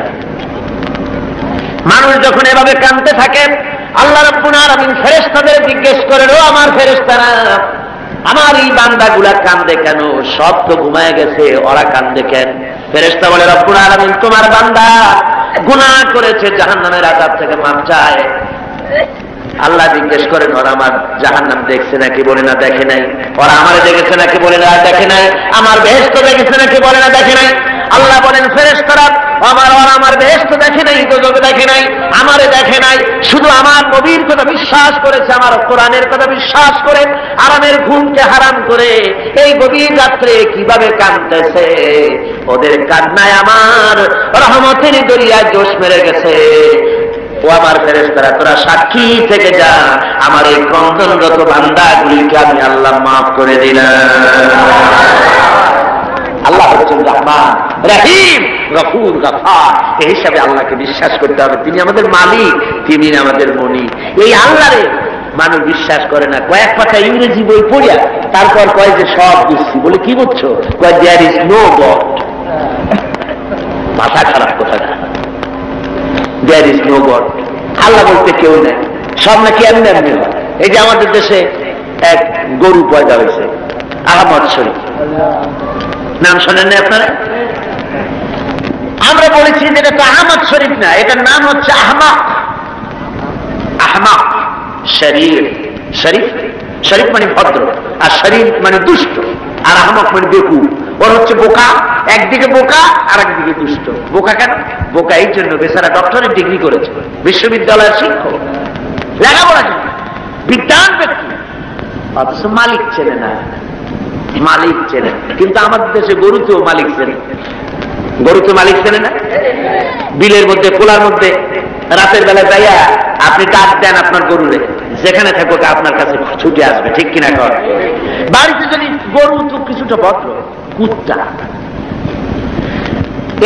মানুষ যখন এভাবে কাঁদতে থাকে, আল্লাহ রাব্বুল আলামিন ফেরেশতাদের জিজ্ঞেস করেন, ও আমার ফেরেশতারা, আমার এই বান্দাগুলা কান্দে কেন? সব তো ঘুমায় গেছে, ওরা কান্দে কেন? ফেরেশতা বলে, রব্বুল আলামিন, তোমার বান্দা গুনাহ করেছে, জাহান্নামের আযাব থেকে মাফ চায়। আল্লাহ জিজ্ঞেস করেন, ওরা আমার জাহান্নাম দেখছে নাকি? বলে না, দেখে নাই। ওরা আমার দেখেছে নাকি? বলে না, দেখে নাই। আমার বেহেশত দেখেছে নাকি? বলে না, দেখে নাই। আল্লাহ বলেন ফেরেশতারা আমার বেহেশত দেখে নাই, দোজখ দেখে নাই, আমারে দেখে নাই, শুধু আমার নবীর কথা বিশ্বাস করেছে, আমার কোরআনের কথা বিশ্বাস করে আরামের ঘুমকে হারাম করে এই গভীর রাত্রে কিভাবে কাঁদতেছে। ওদের কান্নায় আমার রহমতের দরিয়ায় জোশ মেরে গেছে। ও আমার ফেরেশতারা, তোরা সাক্ষী থেকে যা, আমার এই ক্রন্দনরত বান্দাগুলিকে আমি আল্লাহ মাফ করে দিলাম। আল্লাহ হচ্ছেন রহমান, রহিম, গফুর, গফার। এই হিসাবে আল্লাহকে বিশ্বাস করতে হবে। তিনি আমাদের মালিক, তিনি আমাদের মনি। এই আল্লাহরে মানুষ বিশ্বাস করে না। কয়েক পাতা ইংরেজি বই পড়িয়া তারপর কয় যে সব বুঝছি। বলে কি বুঝছো? কয় দেয়ার ইজ নো গড। মাথা খারাপ কথা না। দেয়ার ইজ নো গড, আল্লাহ বলতে কেউ নেই। সব নাকি এমনি এমনি হয়। এই যে আমাদের দেশে এক গরু পয়দা হয়েছে, আহমদ শরীফ, নাম শোনেন না আপনারা? আমরা বলেছি যে এটা তো আহমদ শরীফ না, এটার নাম হচ্ছে আহমাক। আহমাক, শরীফ, শরীফ, শরীফ মানে ভদ্র, আর শরীফ মানে দুষ্ট, আর আহমক মানে বেকুব। ওর হচ্ছে বোকা, একদিকে বোকা আর একদিকে দুষ্ট। বোকা কেন? বোকা এই জন্য বেচারা ডক্টরের ডিগ্রি করেছে, বিশ্ববিদ্যালয়ের শিক্ষক, লেখাপড়া জানে, বিজ্ঞান ব্যক্তি, অথচ মালিক চেনে না। মালিক চেনে, কিন্তু আমাদের দেশে গরুতেও মালিক চেনে। গরুতে মালিক চেনে না। বিলের মধ্যে, খোলার মধ্যে রাতের বেলা যাইয়া আপনি ডাক দেন আপনার গরুরে, যেখানে থাকুক আপনার কাছে ছুটে আসবে, ঠিক কিনা কর? বাড়িতে যদি গরু তো কিছুটা ভদ্র, কুত্তা,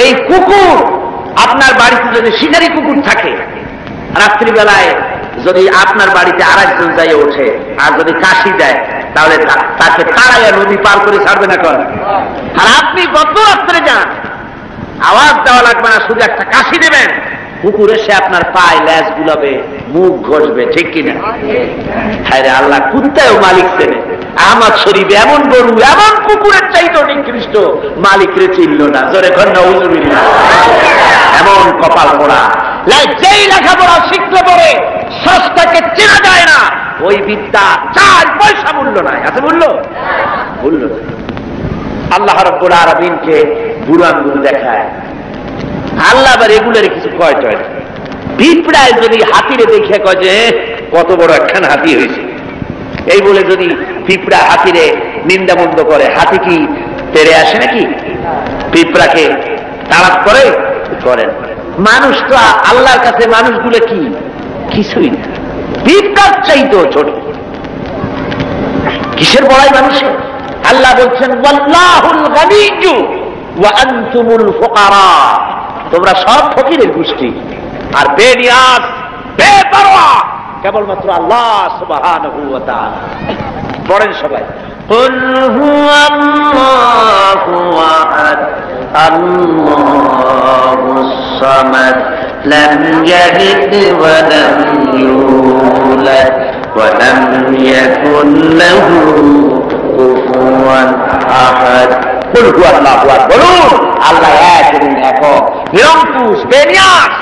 এই কুকুর আপনার বাড়িতে যদি শিকারী কুকুর থাকে, রাত্রিবেলায় যদি আপনার বাড়িতে আরেকজন যাইয়ে ওঠে আর যদি কাশি দেয়, তাহলে তাকে তাড়াইয়া নদী পার করে ছাড়বে না কর? আর আপনি গত রাত্রে যান, আওয়াজ দেওয়া লাগবে না, শুধু একটা কাশি দেবেন, কুকুর এসে আপনার পায়ে ল্যাজ গুলাবে, মুখ ঘষবে, ঠিক কিনা? হ্যাঁ রে, আল্লাহ কুত্তায়ও মালিক চেনে। আহমদ শরীফ এমন গরু, এমন কুকুরের চাইতে নিকৃষ্ট, মালিক রে চিনল না। জোরে কন্যা হুজুরিল্লাহ। এমন কপাল পোড়া। যেই লেখাপড়া শিখতে পারে সস্তাকে চেনা যায় না, ওই বিদ্যা 4 পয়সা মূল্য নাই। আছে মূল্য? মূল্য নাই। আল্লাহ রাব্বুল আলামিনকে বুড়ো আঙ্গুল দেখায়। আল্লাহ আবার এগুলোর কিছু কয় টয় না। পিঁপড়ায় যদি হাতিরে দেখে কয় যে কত বড় একখান হাতি হয়েছে, এই বলে যদি পিঁপড়া হাতিরে নিন্দামন্দ করে, হাতি কি তেড়ে আসে নাকি? পিঁপড়াকে তাড়াত করে? করেন। মানুষ তো আল্লাহর কাছে মানুষগুলো কি? কিছুই না, পিঁপড়ার চাইতেও ছোট। কিসের বড়াই মানুষের? আল্লাহ বলছেন ওয়াল্লাহুল গানিয়্যু ওয়া আনতুমুল ফুকারা, তোমরা সব ফকিরের গোষ্ঠী আর বেনিয়াজ, বেপরোয়া কেবলমাত্র আল্লাহ সুবহানাহু ওয়া তাআলা। পড়েন সবাই, কুল হুয়াল্লাহু আহাদ আল্লাহুস সামাদ লাম ইয়ালিদ ওয়া লাম ইউলাদ ওয়া লাম ইয়াকুল লাহু কুফুয়ান আহাদ। কুল হুয়াল্লাহু আহাদ, বলুন আল্লাহ এক এবং একক, নিরঙ্কুশ, বেনিয়াজ,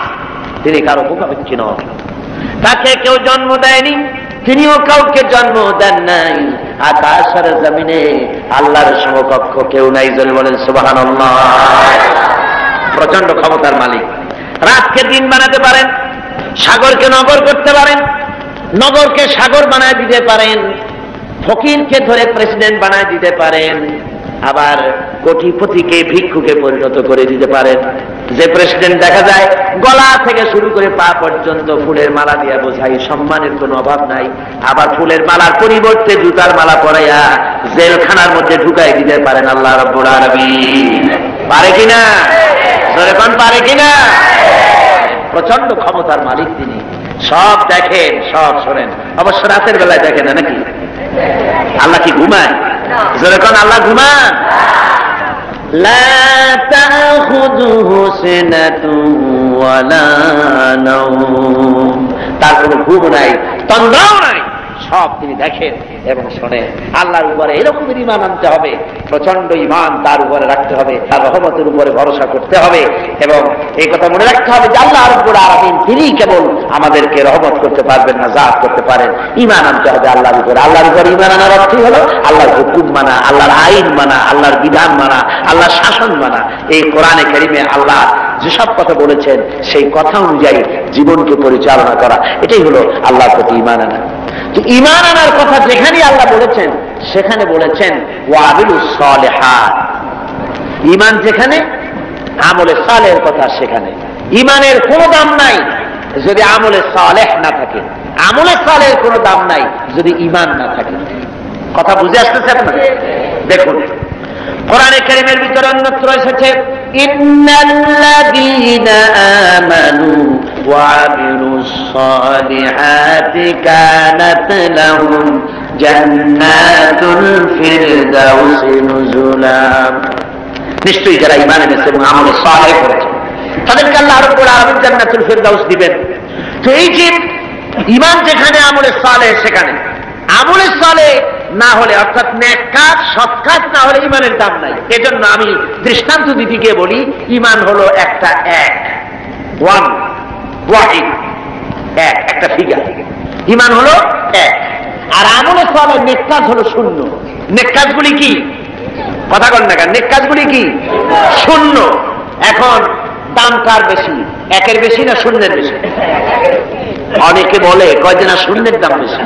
তিনি কারো মুখাপেক্ষী নন। তাকে কেউ জন্ম দেয়নি, তিনিও কাউকে জন্ম দেন নাই। আকাশ আর জমিনে আল্লাহর সমকক্ষ কেউ নাই। জোরে বলেন সুবহানাল্লাহ। প্রচন্ড ক্ষমতার মালিক। রাতকে দিন বানাতে পারেন, সাগরকে নগর করতে পারেন, নগরকে সাগর বানায় দিতে পারেন, ফকিরকে ধরে প্রেসিডেন্ট বানায় দিতে পারেন, আবার কোটিপতিকে ভিক্ষুকে পরিণত করে দিতে পারেন। যে প্রেসিডেন্ট দেখা যায় গলা থেকে শুরু করে পা পর্যন্ত ফুলের মালা দিয়ে বোঝাই, সম্মানের কোনো অভাব নাই। আবার ফুলের মালার পরিবর্তে জুতার মালা পরাইয়া জেলখানার মধ্যে ঢুকাই দিতে পারেন আল্লাহ রাব্বুল আলামিন। পারে কিনা? জোরে কোন পারে কিনা? প্রচন্ড ক্ষমতার মালিক তিনি। সব দেখেন, সব শোনেন। অবশ্য রাতের বেলায় দেখেন না নাকি? আল্লাহ কি ঘুমায়? জোরে কোন আল্লাহ ঘুমান? লা তাখুযুহু সিনাতুন ওয়ালা নাওম, তার কোনো ঘুম নাই, তন্দ্রাও নাই, সব তিনি দেখেন এবং শোনেন। আল্লাহর উপরে এরকমের ঈমান আনতে হবে, প্রচন্ড ঈমান তার উপরে রাখতে হবে, তার রহমতের উপরে ভরসা করতে হবে এবং এই কথা মনে রাখতে হবে যে আল্লাহ রাব্বুল আলামিন তিনি কেবল আমাদেরকে রহমত করতে পারবেন না, জাত করতে পারেন। ঈমান আনতে হবে আল্লাহর উপরে। আল্লাহর উপর ঈমান আনার অর্থই হলো আল্লাহর হুকুম মানা, আল্লাহর আইন মানা, আল্লাহর বিধান মানা, আল্লাহর শাসন মানা। এই কোরআনে কারিমে আল্লাহ যেসব কথা বলেছেন সেই কথা অনুযায়ী জীবনকে পরিচালনা করা, এটাই হলো আল্লাহর প্রতি ঈমান আনা। তো ঈমান আনার কথা যেখানে আল্লাহ বলেছেন সেখানে বলেছেন ওয়াবিলুস সালিহাত। ঈমান যেখানে, আমলে সালেহের কথা সেখানে। ঈমানের কোনো দাম নাই যদি আমলে সালেহ না থাকে, আমলে সালেহের কোনো দাম নাই যদি ঈমান না থাকে। কথা বুঝে আসতেছে আপনার? দেখুন কোরআনে কারীমের ভিতরে অন্যত্র এসেছে ইন্নাল্লাযীনা আমানু ওয়া আমিলুস সালিহাতি কানাত লাহুম জান্নাতুল ফিরদাউসি নুজুলা। নিশ্চয়ই যারা ঈমান এনেছে এবং আমলে সালেহ করেছে তাদেরকে আল্লাহ রাব্বুল আলামিন জান্নাতুল ফিরদাউস দিবেন। তো এই যে ঈমান যেখানে, আমলে সালেহ সেখানে। আমলে সালেহ না হলে অর্থাৎ নেক কাজ, সৎ কাজ না হলে ঈমানের দাম নাই। এজন্য আমি দৃষ্টান্ত দিতে গিয়ে বলি ঈমান হলো একটা এক, ওয়ান, ওয়াহিদ, এক, একটা ফিগার। ঈমান হলো এক। আর আমলে সালেহ নেক কাজ হলো শূন্য। নেক কাজগুলি কি? কথা বলেন না কেন? নেক কাজগুলি কি? শূন্য। এখন দাম কার বেশি, একের বেশি না শূন্যের বেশি? অনেকে বলে কয় যে না শূন্যের দাম বেশি।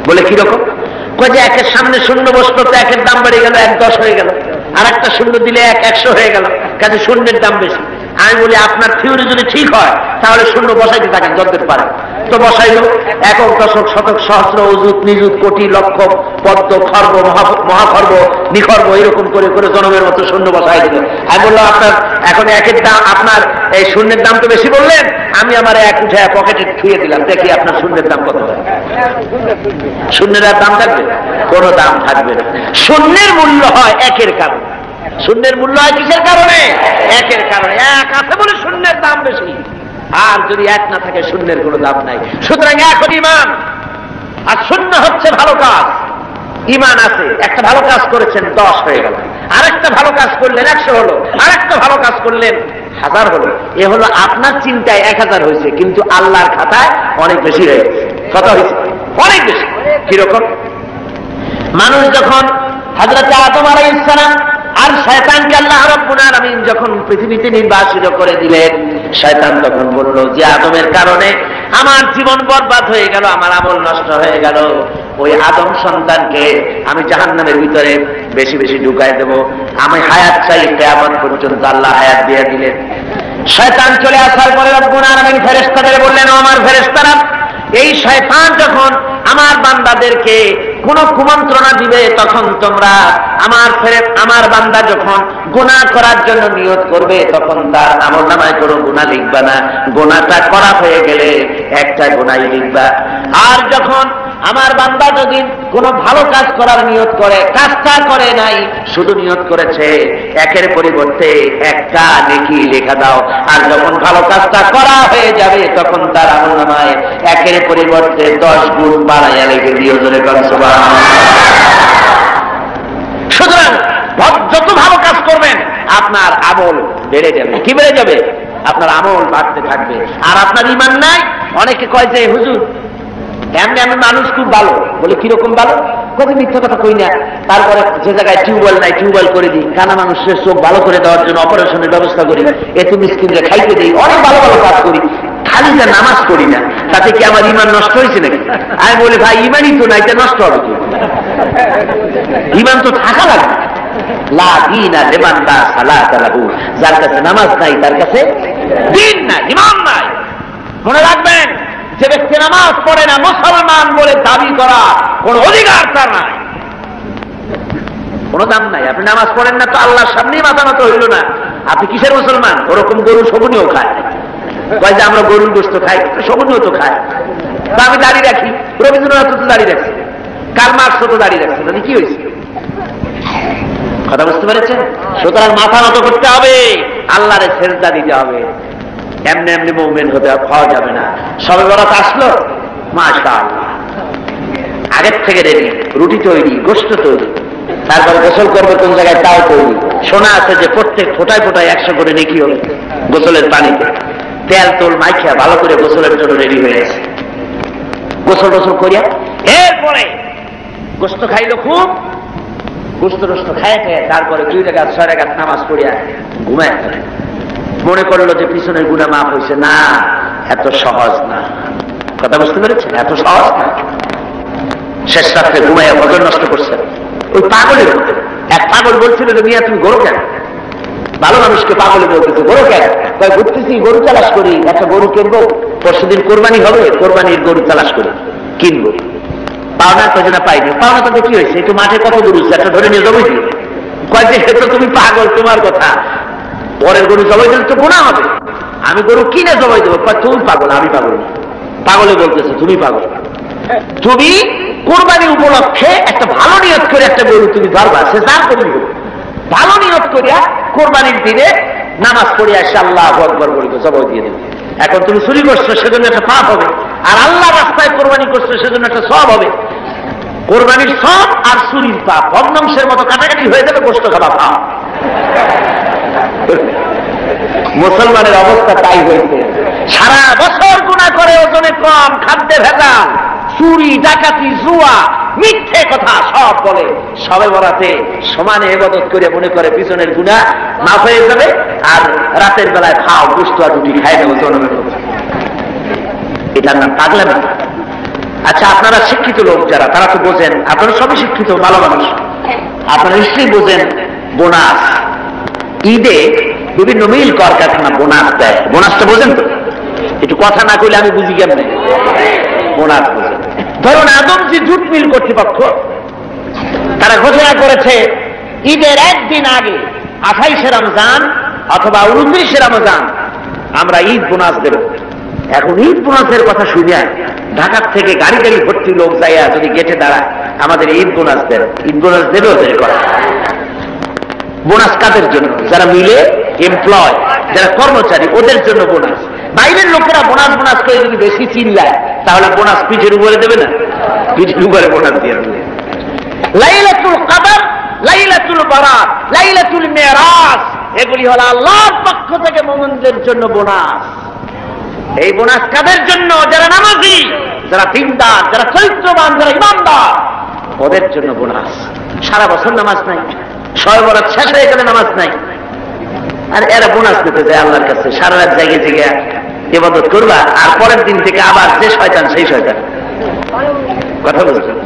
বলে কিরকম? কয় যে একের সামনে শূন্য বসলো তো একের দাম বেড়ে গেল, 1-10 হয়ে গেল, আর একটা শূন্য দিলে 1-100 হয়ে গেল, কাজে শূন্যের দাম বেশি। আমি বলি আপনার থিওরি যদি ঠিক হয় তাহলে শূন্য বসাইতে থাকেন যতদূর পারেন। তো বসাইল একক, দশক, শতক, সহস্র, অযুত, নিযুত, কোটি, লক্ষ, পদ্ম, খর্ব, মহাখর্ব, নিখর্ব এরকম করে করে জনমের মতো শূন্য বসাই দিল। আমি বললাম আপনার এখন একের দাম, আপনার এই শূন্যের দাম তো বেশি বললেন, আমি আমার এক উঠে পকেটে ছুঁয়ে দিলাম, দেখি আপনার শূন্যের দাম কত হয়। শূন্যের আর দাম থাকবে? কোন দাম থাকবে না। শূন্যের মূল্য হয় একের কারণে। শূন্যের মূল্য হয় কিসের কারণে? একের কারণে। এক আছে বলে শূন্যের দাম বেশি, আর যদি এক না থাকে শূন্যের কোনো দাম নাই। সুতরাং এখন ঈমান আর শূন্য হচ্ছে ভালো কাজ। ঈমান আছে, একটা ভালো কাজ করেছেন 10 হয়ে গেল, আরেকটা ভালো কাজ করলেন 100 হলো, আরেকটা ভালো কাজ করলেন 1000 হলো। এ হলো আপনার চিন্তায় 1000 হয়েছে, কিন্তু আল্লাহর খাতায় অনেক বেশি হয়ে গেছে। কত হয়েছে? অনেক বেশি। কিরকম? মানুষ যখন হযরত আদম আলাইহিস সালাম আর শয়তানকে আল্লাহ রাব্বুল আলামিন যখন পৃথিবীতে নির্বাসিত করে দিলেন, শয়তান তখন বলল যে আদমের কারণে আমার জীবন বরবাদ হয়ে গেল, আমার আমল নষ্ট হয়ে গেল, ওই আদম সন্তানকে আমি জাহান্নামের ভিতরে বেশি বেশি ঢুকাই দেব, আমি হায়াত চাই কিয়ামত পর্যন্ত। আল্লাহ হায়াত দিয়ে দিলেন। শয়তান চলে আসার পরে রব্বুল আলামিন ফেরেশতাদের বললেন, আমার ফেরেশতারা, এই শয়তান যখন আমার বান্দাদেরকে কোন কুমন্ত্রণা দিবে তখন তোমরা আমার বান্দা যখন গুনাহ করার জন্য নিয়ত করবে তখন তার আমলনামায় কোনো গুনাহ লিখবা না, গুনাহটা করা হয়ে গেলে একটা গুনাহই লিখবা। আর যখন আমার বান্দা যদি কোনো ভালো কাজ করার নিয়ত করে, কাজটা করে নাই, শুধু নিয়ত করেছে, একের পরিবর্তে একটা নেকি লেখা দাও। আর যখন ভালো কাজটা করা হয়ে যাবে তখন তার আমলনামায় একের পরিবর্তে 10 গুণ বাড়াইয়া লিখে দিও। জোরে বলেন সুবহানাল্লাহ। সুতরাং যত ভালো কাজ করবেন আপনার আমল বেড়ে যাবে। কি বেড়ে যাবে? আপনার আমল বাড়তে থাকবে। আর আপনার ঈমান নাই। অনেকে কয় যে হুজুর এমনি আমি মানুষ খুব ভালো, বলে কিরকম ভালো? কত মিথ্যা কথা কই না। তারপরে যে জায়গায় টিউবওয়েল নাই টিউবওয়েল করে দিই, কানা মানুষের চোখ ভালো করে দেওয়ার জন্য অপারেশনের ব্যবস্থা করি, এত মিসকিনরে খাইতে দিই, অনেক ভালো ভালো কাজ করি, খালি যা নামাজ পড়ি না, তাতে কি আমার ঈমান নষ্ট হয়েছে নাকি? আমি বলি ভাই ঈমানই তো নাই, নষ্ট হবে কি? ঈমান তো থাকা লাগবে। লা দীনা লিমান লা সালাতা লাহু, যার কাছে নামাজ নাই তার কাছে দ্বীন নাই, ঈমান নাই। মনে রাখবেন, যে ব্যক্তি নামাজ পড়ে না, মুসলমান বলে দাবি করা কোন অধিকার তার নাই, কোন দাম নাই। আপনি নামাজ পড়েন না তো আল্লাহর সামনেই মাথা নত হইল না, আপনি কিসের মুসলমান? ওরকম গরু শগুনিও খায়, কয় যে আমরা গরুর গোশত খাই, শগুনিও তো খায়। তা আমি দাড়ি রাখি, রবীন্দ্রনাথ তো দাড়ি রাখছে, কার্ল মার্কস তো দাড়ি রাখছে, মানে কি হয়েছে? কথা বুঝতে পেরেছেন? সুতরাং মাথা নত করতে হবে, আল্লাহরে সেজদা দিতে হবে। এমনি এমনি মুমিন হতে খাওয়া যাবে না। সবে বরাত আসলো, মাশাআল্লাহ, আগের থেকে রেডি, রুটি তৈরি, গোশত তৈরি, তারপরে গোসল করবে কোন জায়গায় তাও তৈরি। শোনা আছে যে প্রত্যেক ফোটায় ফোটায় 100 করে নেকি হবে গোসলের পানিতে। তেল তোল মাইখা ভালো করে গোসলের জন্য রেডি হয়ে গেছে। গোসল টোসল করিয়া এরপরে গোস্ত খাইলো খুব, গোস্ত টোস্ত খায় খায় তারপরে 2 রাকাত 6 রাকাত নামাজ পড়িয়া ঘুমায় গেল। মনে করলো যে পিছনের গুনাহ মাফ হয়েছে। না, এত সহজ না। কথা বুঝতে পেরেছেন? এত সহজ না। শেষ রাত্রে ঘুমাইয়া বদর নষ্ট করছে ওই পাগলের মধ্যে। এক পাগল বলছিল যে মিয়া তুমি গরু কেন? ভালো মানুষকে পাগলে বলতেছে গরু কেন? তাই ঘুরতেছি, গরু তালাশ করি, একটা গরু কিনবো, পরশুদিন কোরবানি হবে, কোরবানির গরু তালাশ করি কিনবো। পাওনা কয়জন পাইনি, পাওনা তো কি হয়েছে, একটু মাঠে কত গরু একটা ধরে নিয়ে জবাই দিল। কয়েকদিন তো তুমি পাগল, তোমার কথা, পরের গরু জবাই দিলে তো গুনাহ হবে, আমি গরু কিনে জবাই দেবো। তুমি পাগল, আমি পাগল না। পাগলে বলতেছে তুমি পাগল। তুমি কোরবানি উপলক্ষে একটা ভালো নিয়ত করে একটা গরু তুমি ধরবা, সে যা করবি ভালো নিয়ত করিয়া কোরবানির দিনে নামাজ পড়িয়া এসে আল্লাহু আকবার বলবে, জবাই দিয়ে দেবে। এখন তুমি চুরি করছো সেজন্য একটা পাপ হবে, আর আল্লাহ রাস্তায় কোরবানি করছো সেজন্য একটা সওয়াব হবে। কোরবানির সওয়াব আর চুরির পাপ ভগ্নাংশের মতো কাটাকাটি হয়ে যাবে, গোশত খাওয়া পাপ। মুসলমানের অবস্থা তাই হয়েছে। সারা বছর গুনাহ করে, ওজনে কম, খাদ্যে ভেজাল, চুরি, ডাকাতি, জুয়া, মিথ্যে কথা সব বলে। সবে বরাতে সমানে ইবাদত করে মনে করে পিছনের গুনাহ মাফ হয়ে যাবে, আর রাতের বেলায় খাও গোশত আর রুটি খায় নেব জনমের মতো। এটার নাম পাগলামি। আচ্ছা, আপনারা শিক্ষিত লোক যারা, তারা তো বোঝেন, আপনারা সবই শিক্ষিত, ভালো মানুষ, আপনারা নিশ্চয়ই বোঝেন বোনাস। ঈদে বিভিন্ন মিল কলকারখানা বোনাস দেয়। বোনাসটা বোঝেন তো? একটু কথা না কইলে আমি বুঝি কেমনে বোনাস বোঝেন। ধরুন আদমজি জুট মিল কর্তৃপক্ষ তারা ঘোষণা করেছে ঈদের একদিন আগে 28শে রমজান অথবা 29শে রমজান আমরা ঈদ বোনাস দেব। এখন ঈদ বোনাসের কথা শুনিয়া ঢাকার থেকে গাড়ি গাড়ি ভর্তি লোক যাইয়া যদি গেটে দাঁড়ায় আমাদের ঈদ বোনাস দেন, ঈদ বোনাস দেবে ওদের করা। বোনাস কাদের জন্য? যারা মিলে এমপ্লয়, যারা কর্মচারী, ওদের জন্য বোনাস। বাইরের লোকেরা বোনাস বোনাস করে যদি বেশি চিল্লায় তাহলে বোনাস পিঠের উপরে দেবে না, পিঠের উপরে বোনাস দিয়ে দেবে। লাইলাতুল কদর, লাইলাতুল বারাত, লাইলাতুল মেরাজ, এগুলি হলো আল্লাহর পক্ষ থেকে মুমিনদের জন্য বোনাস। এই বোনাস কাদের জন্য? যারা নামাজি, যারা দিনদার, যারা চরিত্রবান, যারা ইমানদার, ওদের জন্য বোনাস। সারা বছর নামাজ নাই, শবে বরাত শেষ হয়ে গেলে নামাজ নাই, আর এরা বোনাস দিতে যায় আল্লাহর কাছে। সারা রাত জায়গা জায়গা ইবাদত করবা, আর পরের দিন থেকে আবার যে শয়তান সেই শয়তান। কথা বলছেন?